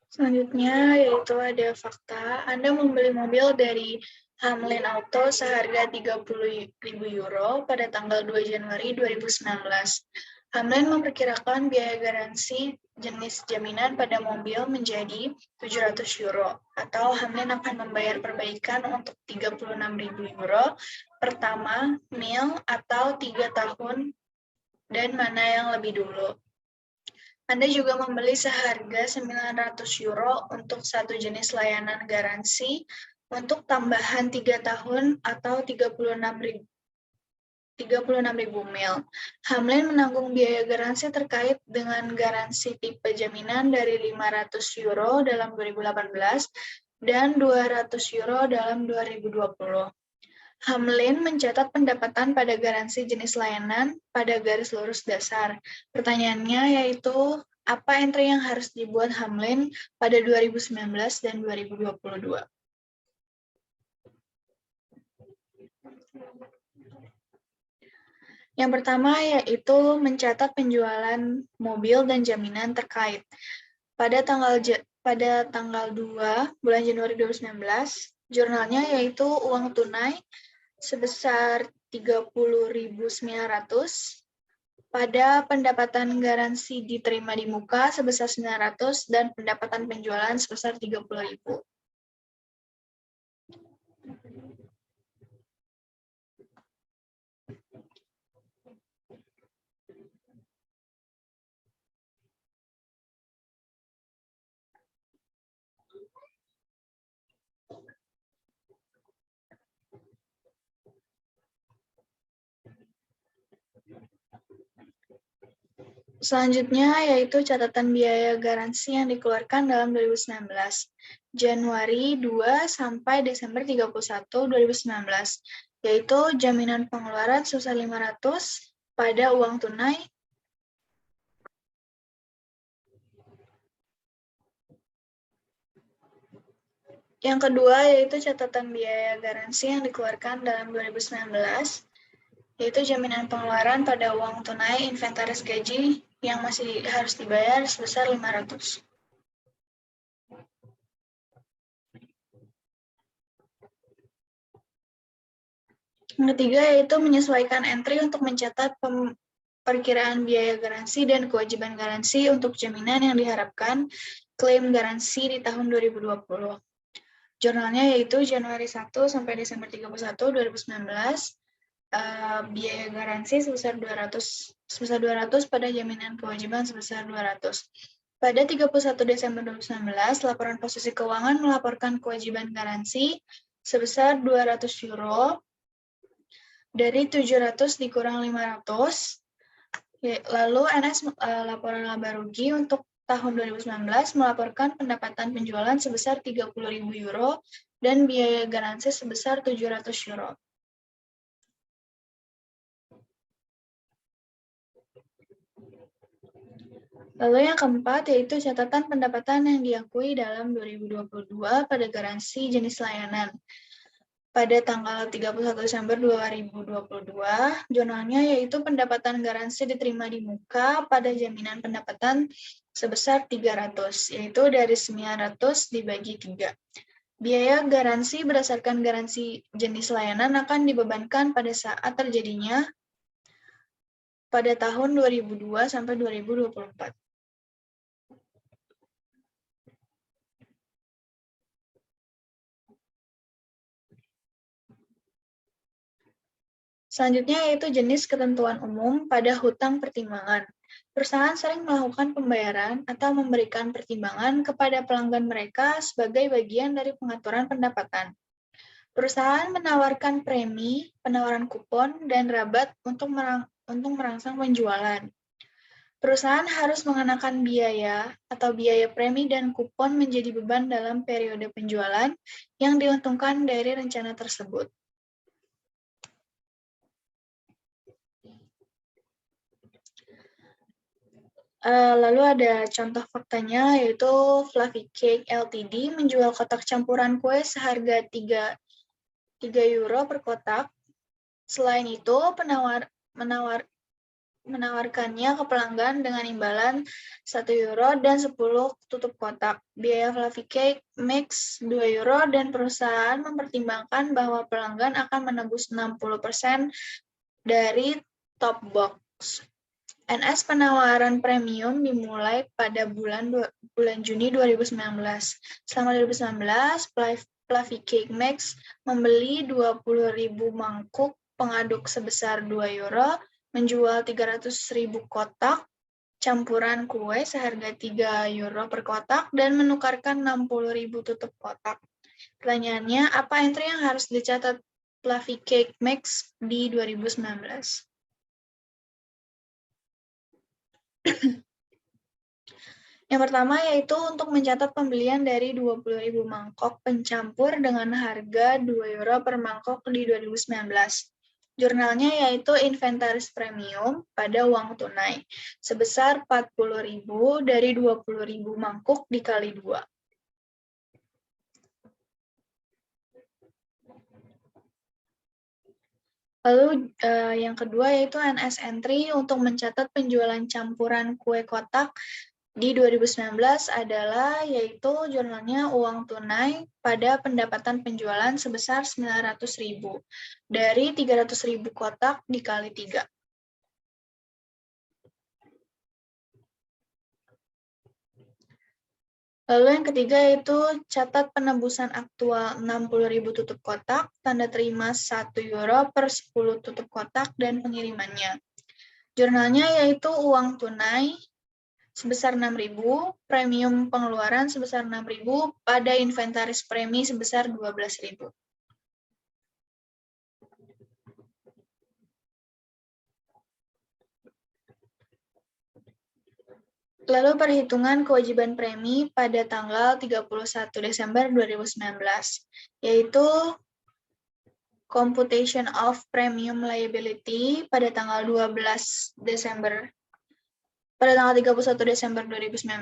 Selanjutnya yaitu ada fakta. Anda membeli mobil dari Hamlin Auto seharga €30.000 pada tanggal 2 Januari 2019. Hamlin memperkirakan biaya garansi jenis jaminan pada mobil menjadi €700 atau Hamlin akan membayar perbaikan untuk €36.000 pertama, mil, atau 3 tahun, dan mana yang lebih dulu. Anda juga membeli seharga €900 untuk satu jenis layanan garansi untuk tambahan 3 tahun atau 36.000 mil. Hamlin menanggung biaya garansi terkait dengan garansi tipe jaminan dari €500 dalam 2018 dan €200 dalam 2020. Hamlin mencatat pendapatan pada garansi jenis layanan pada garis lurus dasar. Pertanyaannya yaitu, apa entry yang harus dibuat Hamlin pada 2019 dan 2022? Yang pertama yaitu mencatat penjualan mobil dan jaminan terkait. Pada tanggal 2 bulan Januari 2019, jurnalnya yaitu uang tunai sebesar 30.900, pada pendapatan garansi diterima di muka sebesar 900 dan pendapatan penjualan sebesar 30.000. Selanjutnya yaitu catatan biaya garansi yang dikeluarkan dalam 2019, Januari 2 sampai Desember 31, 2019, yaitu jaminan pengeluaran sebesar 500 pada uang tunai, yang kedua yaitu catatan biaya garansi yang dikeluarkan dalam 2019, yaitu jaminan pengeluaran pada uang tunai inventaris gaji yang masih harus dibayar sebesar 500. Yang ketiga yaitu menyesuaikan entry untuk mencatat perkiraan biaya garansi dan kewajiban garansi untuk jaminan yang diharapkan klaim garansi di tahun 2020. Jurnalnya yaitu Januari 1 sampai Desember 31, 2019, biaya garansi sebesar 200 pada jaminan kewajiban sebesar 200. Pada 31 Desember 2019, laporan posisi keuangan melaporkan kewajiban garansi sebesar 200 euro, dari 700 dikurang 500, lalu NS laporan laba rugi untuk tahun 2019 melaporkan pendapatan penjualan sebesar 30.000 euro dan biaya garansi sebesar 700 euro. Lalu yang keempat yaitu catatan pendapatan yang diakui dalam 2022 pada garansi jenis layanan. Pada tanggal 31 Desember 2022, jurnalnya yaitu pendapatan garansi diterima di muka pada jaminan pendapatan sebesar 300, yaitu dari 900 dibagi 3. Biaya garansi berdasarkan garansi jenis layanan akan dibebankan pada saat terjadinya pada tahun 2002 sampai 2024. Selanjutnya yaitu jenis ketentuan umum pada hutang pertimbangan. Perusahaan sering melakukan pembayaran atau memberikan pertimbangan kepada pelanggan mereka sebagai bagian dari pengaturan pendapatan. Perusahaan menawarkan premi, penawaran kupon, dan rabat untuk merangsang penjualan. Perusahaan harus mengenakan biaya atau biaya premi dan kupon menjadi beban dalam periode penjualan yang diuntungkan dari rencana tersebut. Lalu ada contoh faktanya, yaitu Fluffy Cake Ltd menjual kotak campuran kue seharga 3 euro per kotak. Selain itu, menawarkannya ke pelanggan dengan imbalan 1 euro dan 10 tutup kotak. Biaya Fluffy Cake Mix 2 euro dan perusahaan mempertimbangkan bahwa pelanggan akan menebus 60% dari top box. NS penawaran premium dimulai pada bulan Juni 2019. Selama 2019, Fluffy Cake Mix membeli 20.000 mangkuk pengaduk sebesar 2 euro, menjual 300.000 kotak campuran kue seharga 3 euro per kotak, dan menukarkan 60.000 tutup kotak. Pertanyaannya, apa entry yang harus dicatat Fluffy Cake Mix di 2019? Yang pertama yaitu untuk mencatat pembelian dari 20.000 mangkok pencampur dengan harga €2 per mangkok di 2019. Jurnalnya yaitu inventaris premium pada uang tunai sebesar 40.000 dari 20.000 mangkuk dikali 2. Lalu yang kedua yaitu NS entry untuk mencatat penjualan campuran kue kotak di 2019 adalah yaitu jurnalnya uang tunai pada pendapatan penjualan sebesar 900.000 dari 300.000 kotak dikali 3. Lalu yang ketiga yaitu catat penebusan aktual 60.000 tutup kotak, tanda terima €1 per 10 tutup kotak, dan pengirimannya. Jurnalnya yaitu uang tunai sebesar 6.000, premium pengeluaran sebesar 6.000, pada inventaris premi sebesar 12.000. Lalu perhitungan kewajiban premi pada tanggal 31 Desember 2019, yaitu computation of premium liability pada tanggal 31 Desember 2019,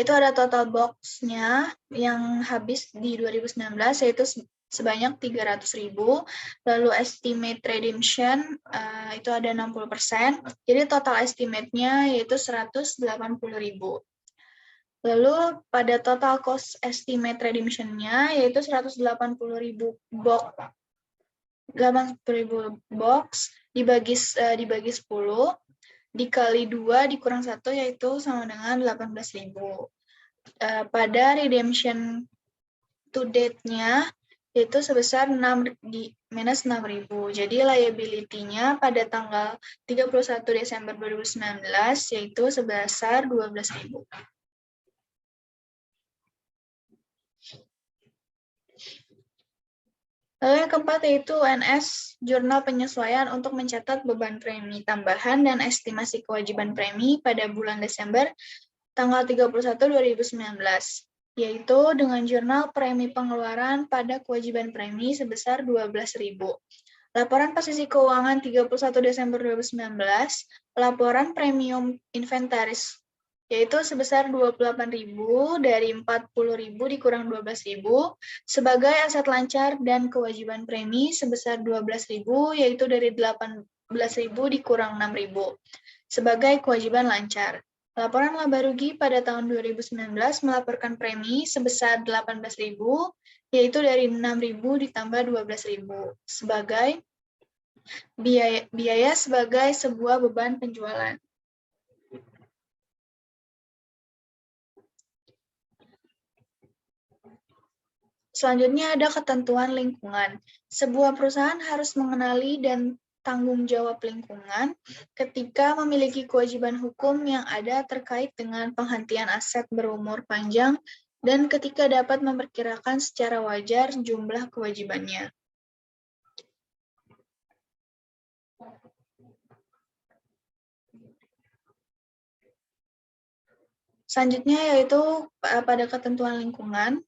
itu ada total box-nya yang habis di 2019 yaitu sebanyak 300.000, lalu estimate redemption itu ada 60%, jadi total estimate-nya yaitu 180.000. Lalu pada total cost estimate redemption-nya yaitu 180.000 box dibagi 10 dikali 2 dikurang 1 yaitu sama dengan 18.000. Pada redemption to date-nya yaitu sebesar minus 6.000. Jadi liability-nya pada tanggal 31 Desember 2019 yaitu sebesar 12.000. Lalu yang keempat yaitu NS, jurnal penyesuaian untuk mencatat beban premi tambahan dan estimasi kewajiban premi pada bulan Desember tanggal 31 2019, yaitu dengan jurnal premi pengeluaran pada kewajiban premi sebesar 12.000. Laporan posisi keuangan 31 Desember 2019, laporan premium inventaris yaitu sebesar 28.000 dari 40.000 dikurang 12.000 sebagai aset lancar dan kewajiban premi sebesar 12.000 yaitu dari 18.000 dikurang 6.000 sebagai kewajiban lancar. Laporan laba rugi pada tahun 2019 melaporkan premi sebesar 18.000 yaitu dari 6.000 ditambah 12.000 sebagai biaya sebagai sebuah beban penjualan. Selanjutnya ada ketentuan lingkungan. Sebuah perusahaan harus mengenali dan tanggung jawab lingkungan ketika memiliki kewajiban hukum yang ada terkait dengan penghentian aset berumur panjang dan ketika dapat memperkirakan secara wajar jumlah kewajibannya. Selanjutnya yaitu pada ketentuan lingkungan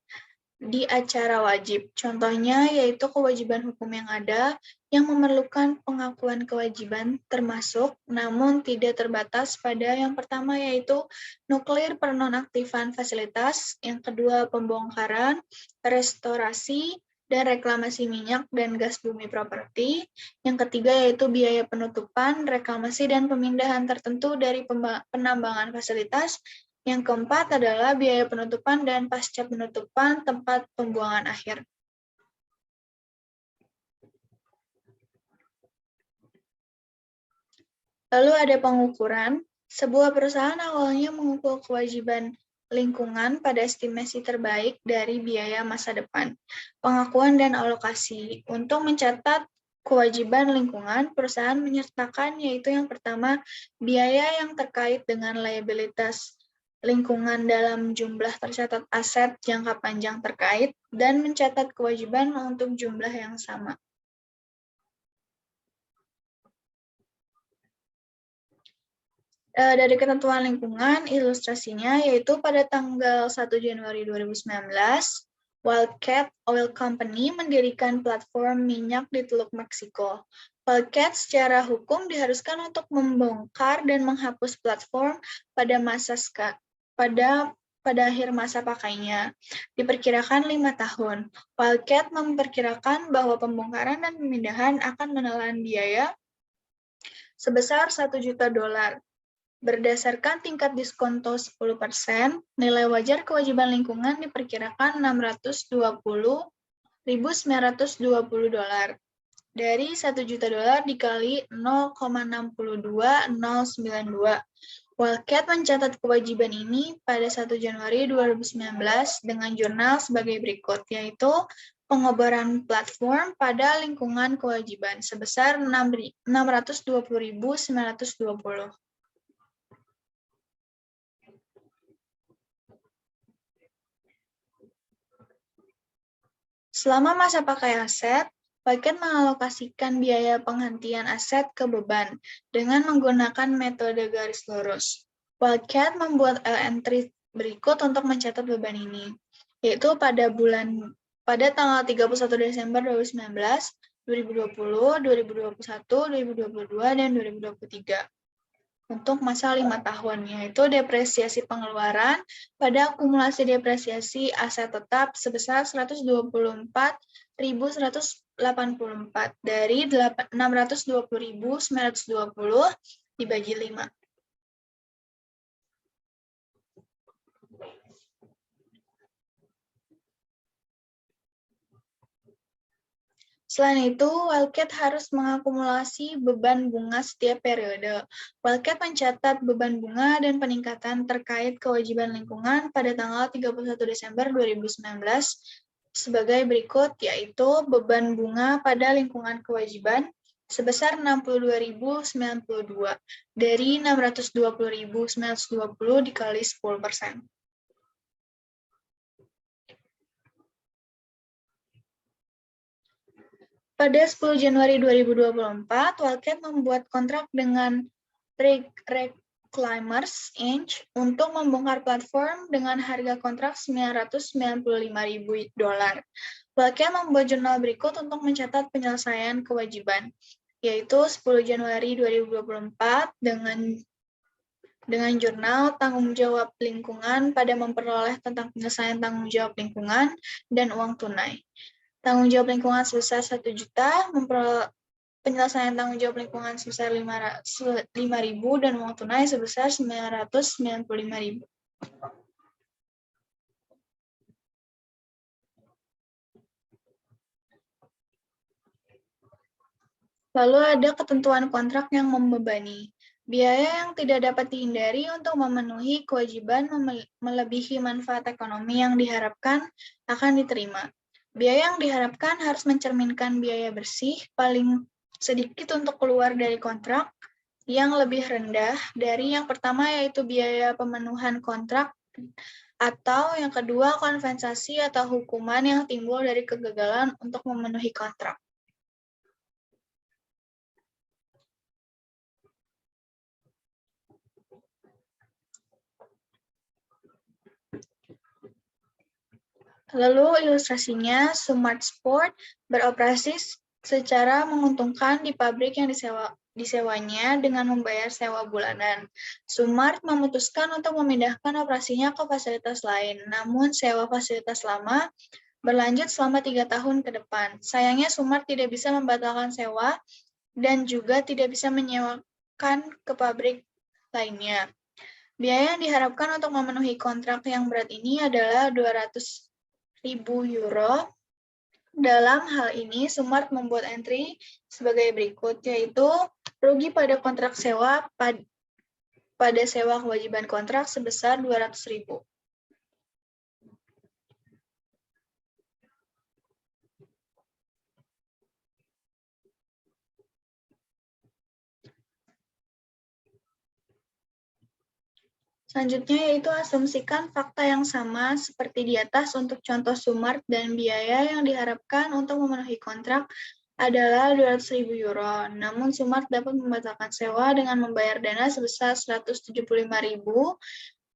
di acara wajib. Contohnya yaitu kewajiban hukum yang ada yang memerlukan pengakuan kewajiban termasuk namun tidak terbatas pada yang pertama yaitu nuklir penonaktifan fasilitas, yang kedua pembongkaran, restorasi, dan reklamasi minyak dan gas bumi properti, yang ketiga yaitu biaya penutupan, reklamasi, dan pemindahan tertentu dari penambangan fasilitas, yang keempat adalah biaya penutupan dan pasca penutupan tempat pembuangan akhir. Lalu ada pengukuran. Sebuah perusahaan awalnya mengukur kewajiban lingkungan pada estimasi terbaik dari biaya masa depan, pengakuan dan alokasi. Untuk mencatat kewajiban lingkungan, perusahaan menyertakan yaitu yang pertama, biaya yang terkait dengan liabilitas lingkungan dalam jumlah tercatat aset jangka panjang terkait, dan mencatat kewajiban untuk jumlah yang sama. Dari ketentuan lingkungan, ilustrasinya yaitu pada tanggal 1 Januari 2019, Wildcat Oil Company mendirikan platform minyak di Teluk Meksiko. Wildcat secara hukum diharuskan untuk membongkar dan menghapus platform pada akhir masa pakainya, diperkirakan 5 tahun. Wildcat memperkirakan bahwa pembongkaran dan pemindahan akan menelan biaya sebesar $1 juta. Berdasarkan tingkat diskonto 10%, nilai wajar kewajiban lingkungan diperkirakan $620.920. Dari $1 juta dikali 0,62092. Wildcat mencatat kewajiban ini pada 1 Januari 2019 dengan jurnal sebagai berikut, yaitu pengobaran platform pada lingkungan kewajiban sebesar 620.920. Selama masa pakai aset, Wildcat mengalokasikan biaya penghentian aset ke beban dengan menggunakan metode garis lurus. Wildcat membuat entry berikut untuk mencatat beban ini, yaitu pada tanggal 31 Desember 2019, 2020, 2021, 2022, dan 2023. Untuk masa 5 tahun, yaitu depresiasi pengeluaran pada akumulasi depresiasi aset tetap sebesar 124.184 dari 620.920 dibagi 5. Selain itu, Wildcat harus mengakumulasi beban bunga setiap periode. Wildcat mencatat beban bunga dan peningkatan terkait kewajiban lingkungan pada tanggal 31 Desember 2019 sebagai berikut, yaitu beban bunga pada lingkungan kewajiban sebesar 62.092 dari 620.920 dikali 10%. Pada 10 Januari 2024, Wildcat membuat kontrak dengan Reclaimers Inc. untuk membongkar platform dengan harga kontrak $995.000. Wildcat membuat jurnal berikut untuk mencatat penyelesaian kewajiban, yaitu 10 Januari 2024 dengan jurnal tanggung jawab lingkungan pada memperoleh tentang penyelesaian tanggung jawab lingkungan dan uang tunai. Tanggung jawab lingkungan sebesar 1 juta, penyelesaian tanggung jawab lingkungan sebesar 5.000 dan uang tunai sebesar 995.000. Lalu ada ketentuan kontrak yang membebani. Biaya yang tidak dapat dihindari untuk memenuhi kewajiban melebihi manfaat ekonomi yang diharapkan akan diterima. Biaya yang diharapkan harus mencerminkan biaya bersih paling sedikit untuk keluar dari kontrak yang lebih rendah dari yang pertama, yaitu biaya pemenuhan kontrak, atau yang kedua, kompensasi atau hukuman yang timbul dari kegagalan untuk memenuhi kontrak. Lalu ilustrasinya, Sumart Sport beroperasi secara menguntungkan di pabrik yang disewanya dengan membayar sewa bulanan. Sumart memutuskan untuk memindahkan operasinya ke fasilitas lain, namun sewa fasilitas lama berlanjut selama 3 tahun ke depan. Sayangnya Sumart tidak bisa membatalkan sewa dan juga tidak bisa menyewakan ke pabrik lainnya. Biaya yang diharapkan untuk memenuhi kontrak yang berat ini adalah 200.000 euro. Dalam hal ini, Sumart membuat entry sebagai berikut, yaitu rugi pada kontrak sewa pada sewa kewajiban kontrak sebesar 200.000. Selanjutnya yaitu asumsikan fakta yang sama seperti di atas untuk contoh Sumart dan biaya yang diharapkan untuk memenuhi kontrak adalah 200.000 euro. Namun Sumart dapat membatalkan sewa dengan membayar dana sebesar 175.000.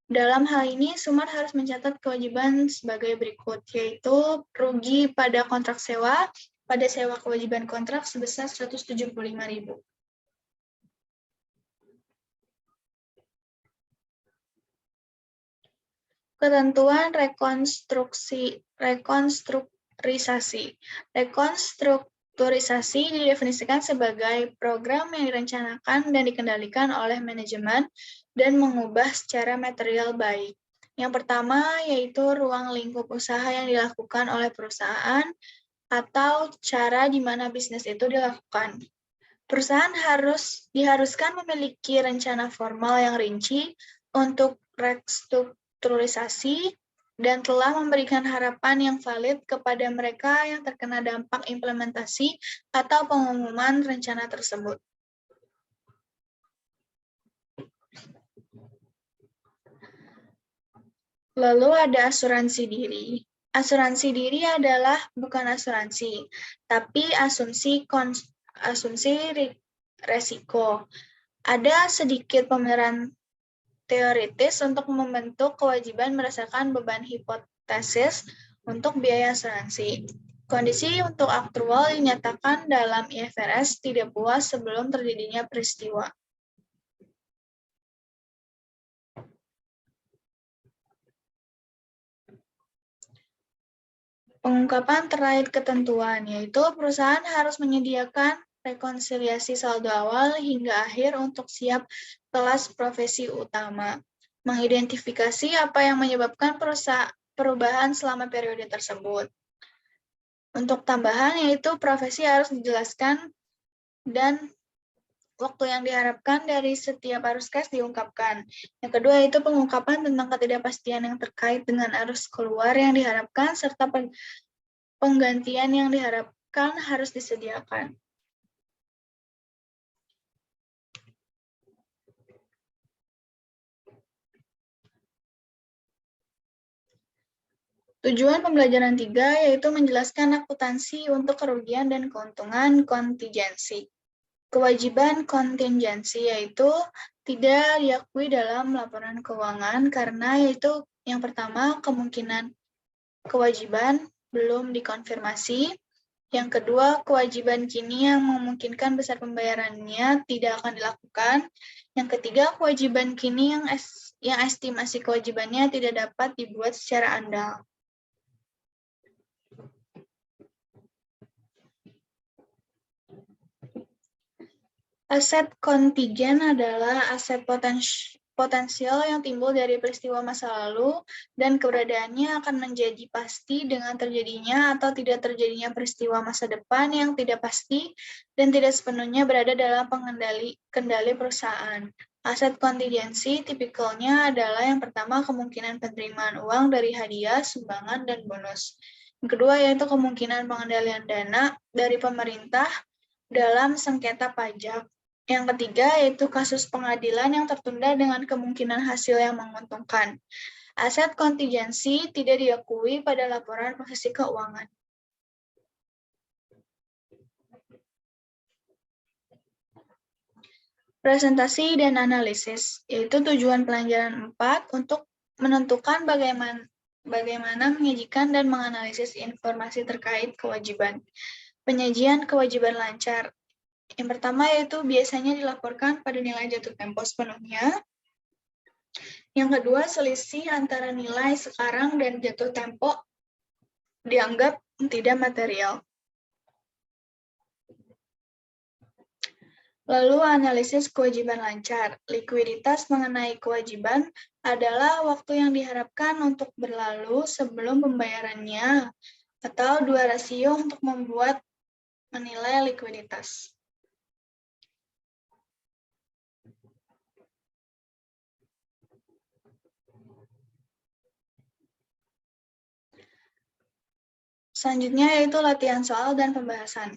Dalam hal ini, Sumart harus mencatat kewajiban sebagai berikut, yaitu rugi pada kontrak sewa, pada sewa kewajiban kontrak sebesar 175.000. Ketentuan rekonstrukturisasi. Rekonstrukturisasi didefinisikan sebagai program yang direncanakan dan dikendalikan oleh manajemen dan mengubah secara material baik. Yang pertama yaitu ruang lingkup usaha yang dilakukan oleh perusahaan atau cara di mana bisnis itu dilakukan. Perusahaan diharuskan memiliki rencana formal yang rinci untuk restrukturisasi dan telah memberikan harapan yang valid kepada mereka yang terkena dampak implementasi atau pengumuman rencana tersebut. Lalu ada asuransi diri. Asuransi diri adalah bukan asuransi, tapi asumsi resiko. Ada sedikit pembenaran teoritis untuk membentuk kewajiban berdasarkan beban hipotesis untuk biaya asuransi. Kondisi untuk aktual dinyatakan dalam IFRS tidak puas sebelum terjadinya peristiwa. Pengungkapan terkait ketentuan, yaitu perusahaan harus menyediakan rekonsiliasi saldo awal hingga akhir untuk siap kelas profesi utama. Mengidentifikasi apa yang menyebabkan perubahan selama periode tersebut. Untuk tambahan, yaitu profesi harus dijelaskan dan waktu yang diharapkan dari setiap arus cash diungkapkan. Yang kedua yaitu pengungkapan tentang ketidakpastian yang terkait dengan arus keluar yang diharapkan serta penggantian yang diharapkan harus disediakan. Tujuan pembelajaran 3 yaitu menjelaskan akuntansi untuk kerugian dan keuntungan kontingensi. Kewajiban kontingensi yaitu tidak diakui dalam laporan keuangan karena yaitu yang pertama kemungkinan kewajiban belum dikonfirmasi. Yang kedua, kewajiban kini yang memungkinkan besar pembayarannya tidak akan dilakukan. Yang ketiga, kewajiban kini yang estimasi kewajibannya tidak dapat dibuat secara andal. Aset kontingen adalah aset potensial yang timbul dari peristiwa masa lalu dan keberadaannya akan menjadi pasti dengan terjadinya atau tidak terjadinya peristiwa masa depan yang tidak pasti dan tidak sepenuhnya berada dalam kendali perusahaan. Aset kontingensi tipikalnya adalah yang pertama kemungkinan penerimaan uang dari hadiah, sumbangan, dan bonus. Yang kedua yaitu kemungkinan pengendalian dana dari pemerintah dalam sengketa pajak. Yang ketiga yaitu kasus pengadilan yang tertunda dengan kemungkinan hasil yang menguntungkan. Aset kontingensi tidak diakui pada laporan posisi keuangan. Presentasi dan analisis, yaitu tujuan pelajaran 4 untuk menentukan bagaimana menyajikan dan menganalisis informasi terkait kewajiban. Penyajian kewajiban lancar. Yang pertama yaitu biasanya dilaporkan pada nilai jatuh tempo sepenuhnya. Yang kedua, selisih antara nilai sekarang dan jatuh tempo dianggap tidak material. Lalu analisis kewajiban lancar. Likuiditas mengenai kewajiban adalah waktu yang diharapkan untuk berlalu sebelum pembayarannya atau dua rasio untuk menilai likuiditas. Selanjutnya yaitu latihan soal dan pembahasan.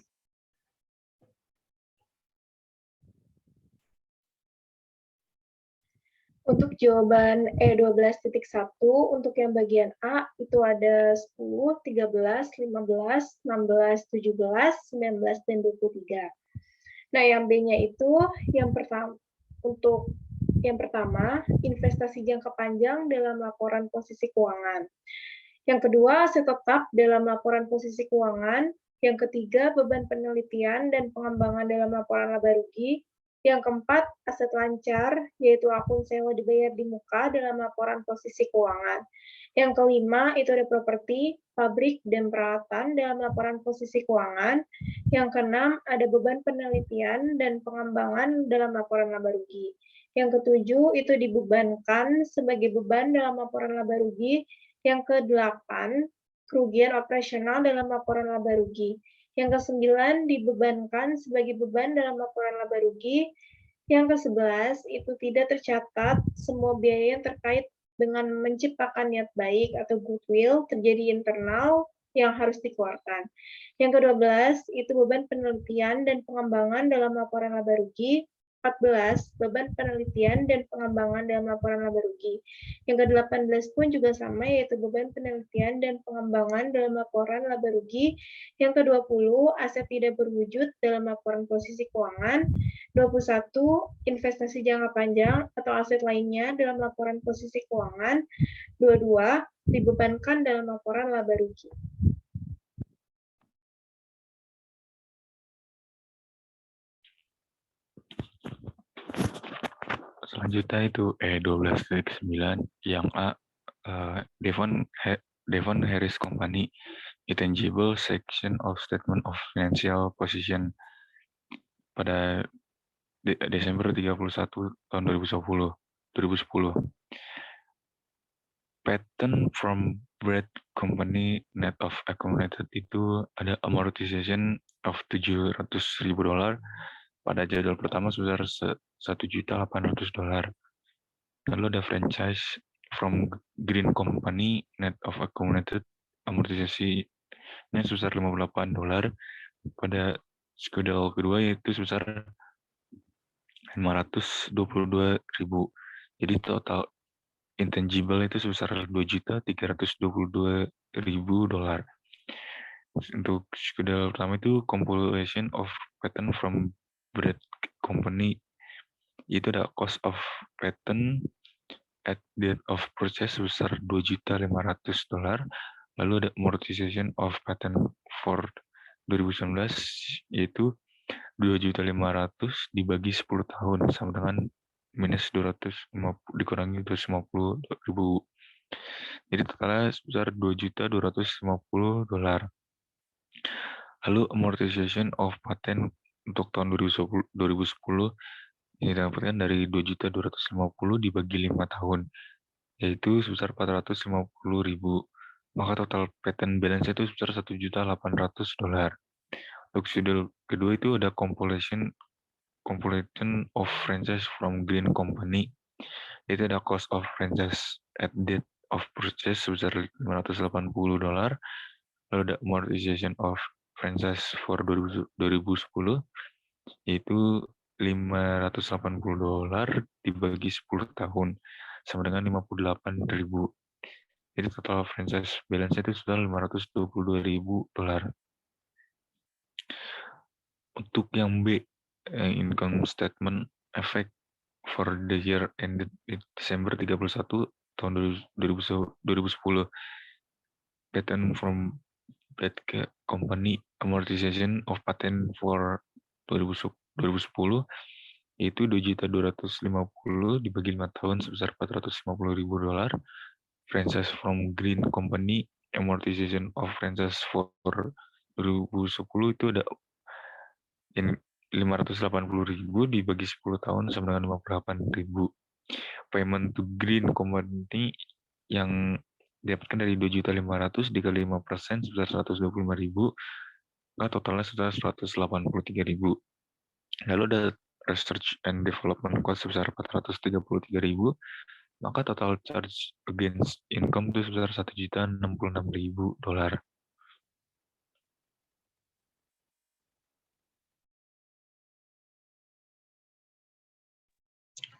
Untuk jawaban E12.1, untuk yang bagian A, itu ada 10, 13, 15, 16, 17, 19, dan 23. Nah, yang B-nya itu, untuk yang pertama, investasi jangka panjang dalam laporan posisi keuangan. Yang kedua, aset tetap dalam laporan posisi keuangan. Yang ketiga, beban penelitian dan pengembangan dalam laporan laba rugi. Yang keempat, aset lancar, yaitu akun sewa dibayar di muka dalam laporan posisi keuangan. Yang kelima, itu ada properti, pabrik, dan peralatan dalam laporan posisi keuangan. Yang keenam, ada beban penelitian dan pengembangan dalam laporan laba rugi. Yang ketujuh, itu dibebankan sebagai beban dalam laporan laba rugi. Yang kedelapan, kerugian operasional dalam laporan laba rugi. Yang ke-9 dibebankan sebagai beban dalam laporan laba rugi. Yang ke-11 itu tidak tercatat semua biaya yang terkait dengan menciptakan niat baik atau goodwill terjadi internal yang harus dikeluarkan. Yang ke-12 itu beban penelitian dan pengembangan dalam laporan laba rugi. 14, beban penelitian dan pengembangan dalam laporan laba rugi. Yang ke-18 pun juga sama, yaitu beban penelitian dan pengembangan dalam laporan laba rugi. Yang ke-20, aset tidak berwujud dalam laporan posisi keuangan. 21, investasi jangka panjang atau aset lainnya dalam laporan posisi keuangan. 22, dibebankan dalam laporan laba rugi. Selanjutnya itu E12.9 yang A, Devon Harris Company, intangible section of statement of financial position pada Desember 31 tahun 2010. Patent from Bread Company net of accumulated itu ada amortization of $700.000 pada jadwal pertama sebesar $1.800.000. Lalu ada franchise from Green Company net of accumulated amortisasinya sebesar $58 pada schedule kedua, yaitu sebesar $522.000. Jadi total intangible itu sebesar $2.322.000. Untuk schedule pertama itu compilation of patent from Bread Company, itu ada cost of patent at date of purchase sebesar $2.500.000. Lalu ada amortization of patent for 2019 yaitu 2.500.000 dibagi 10 tahun sama dengan minus 250 dikurangi 250.000. Jadi totalnya sebesar $2.250.000. Lalu amortization of patent untuk tahun 2010 ini didapatkan dari 2.250 dibagi 5 tahun, yaitu sebesar 450.000. Maka total patent balance itu sebesar $1.800.000. Untuk schedule kedua itu ada compilation of franchise from Green Company. Itu ada cost of franchise at date of purchase sebesar $580. Lalu ada amortization of franchise for 2010 yaitu $580 dibagi 10 tahun sama dengan 58.000. Jadi total franchise balance itu sudah $522.000. Untuk yang B, income statement effect for the year ended December 31 tahun 2010. Patent from Bread Company amortization of patent for 2010 itu $2.250 dibagi 5 tahun sebesar $450.000. Franchise from Green Company amortization of franchise for 2010 itu ada $580.000 dibagi 10 tahun sama dengan $58.000. Payment to Green Company yang didapatkan dari 2.500.000 dikali 5% sebesar 125.000, maka totalnya sebesar 183.000. Lalu ada research and development cost sebesar 433.000, maka total charge against income itu sebesar $1.066.000.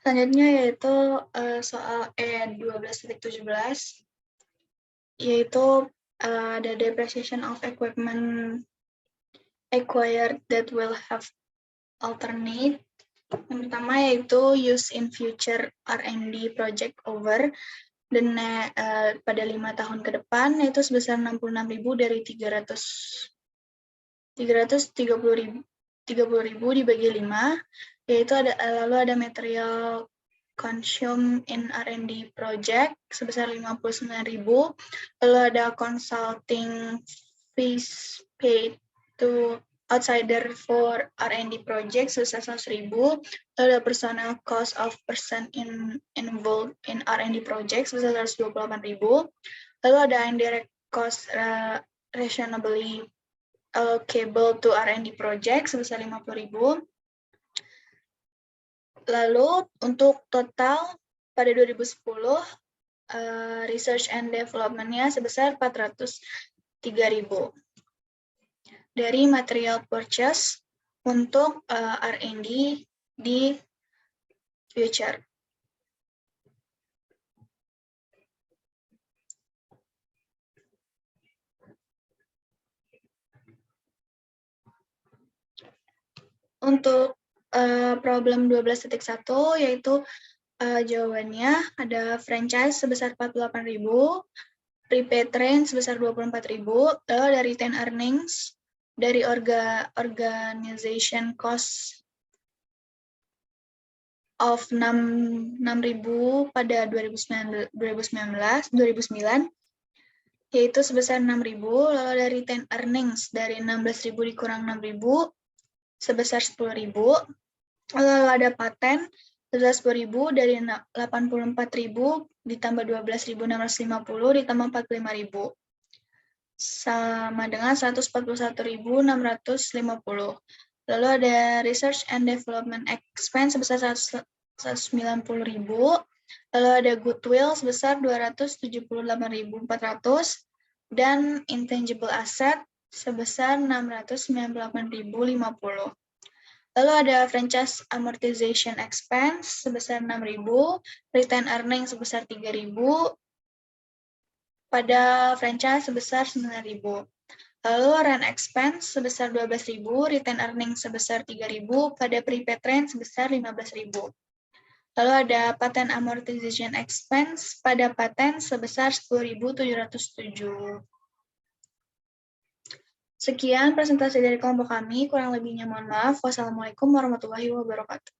Selanjutnya yaitu soal E12.17, yaitu ada depreciation of equipment acquired that will have alternate. Yang pertama yaitu use in future R&D project over, dan pada 5 tahun ke depan yaitu sebesar 66.000 dari 330.000 dibagi 5, yaitu lalu ada material consume in R&D project sebesar 59.000, lalu ada consulting fees paid to outsider for R&D project sebesar 100.000, lalu ada personal cost of person involved in R&D project sebesar 128.000, lalu ada indirect cost reasonably allocable to R&D project sebesar 50.000. Lalu untuk total pada 2010 research and development-nya sebesar 403.000. Dari material purchase untuk R&D di future. Untuk problem 12.1 yaitu jawabannya ada franchise sebesar 48.000, prepaid train sebesar 24.000, lalu ada retain earnings dari organization cost of 6.000 pada 2009 yaitu sebesar 6.000, lalu ada retain earnings dari 16.000 dikurang 6.000 sebesar 10.000, lalu ada paten sebesar 10.000 dari 84.000 ditambah 12.650 ditambah 45.000 sama dengan 141.650. Lalu ada research and development expense sebesar 190.000, lalu ada goodwill sebesar 278.400 dan intangible asset sebesar 698.050. Lalu ada franchise amortization expense sebesar 6.000, retain earnings sebesar 3.000, pada franchise sebesar 9.000. Lalu rent expense sebesar 12.000, retain earnings sebesar 3.000, pada prepaid train sebesar 15.000. Lalu ada patent amortization expense pada paten sebesar 10.707. Sekian presentasi dari kelompok kami, kurang lebihnya mohon maaf. Wassalamualaikum warahmatullahi wabarakatuh.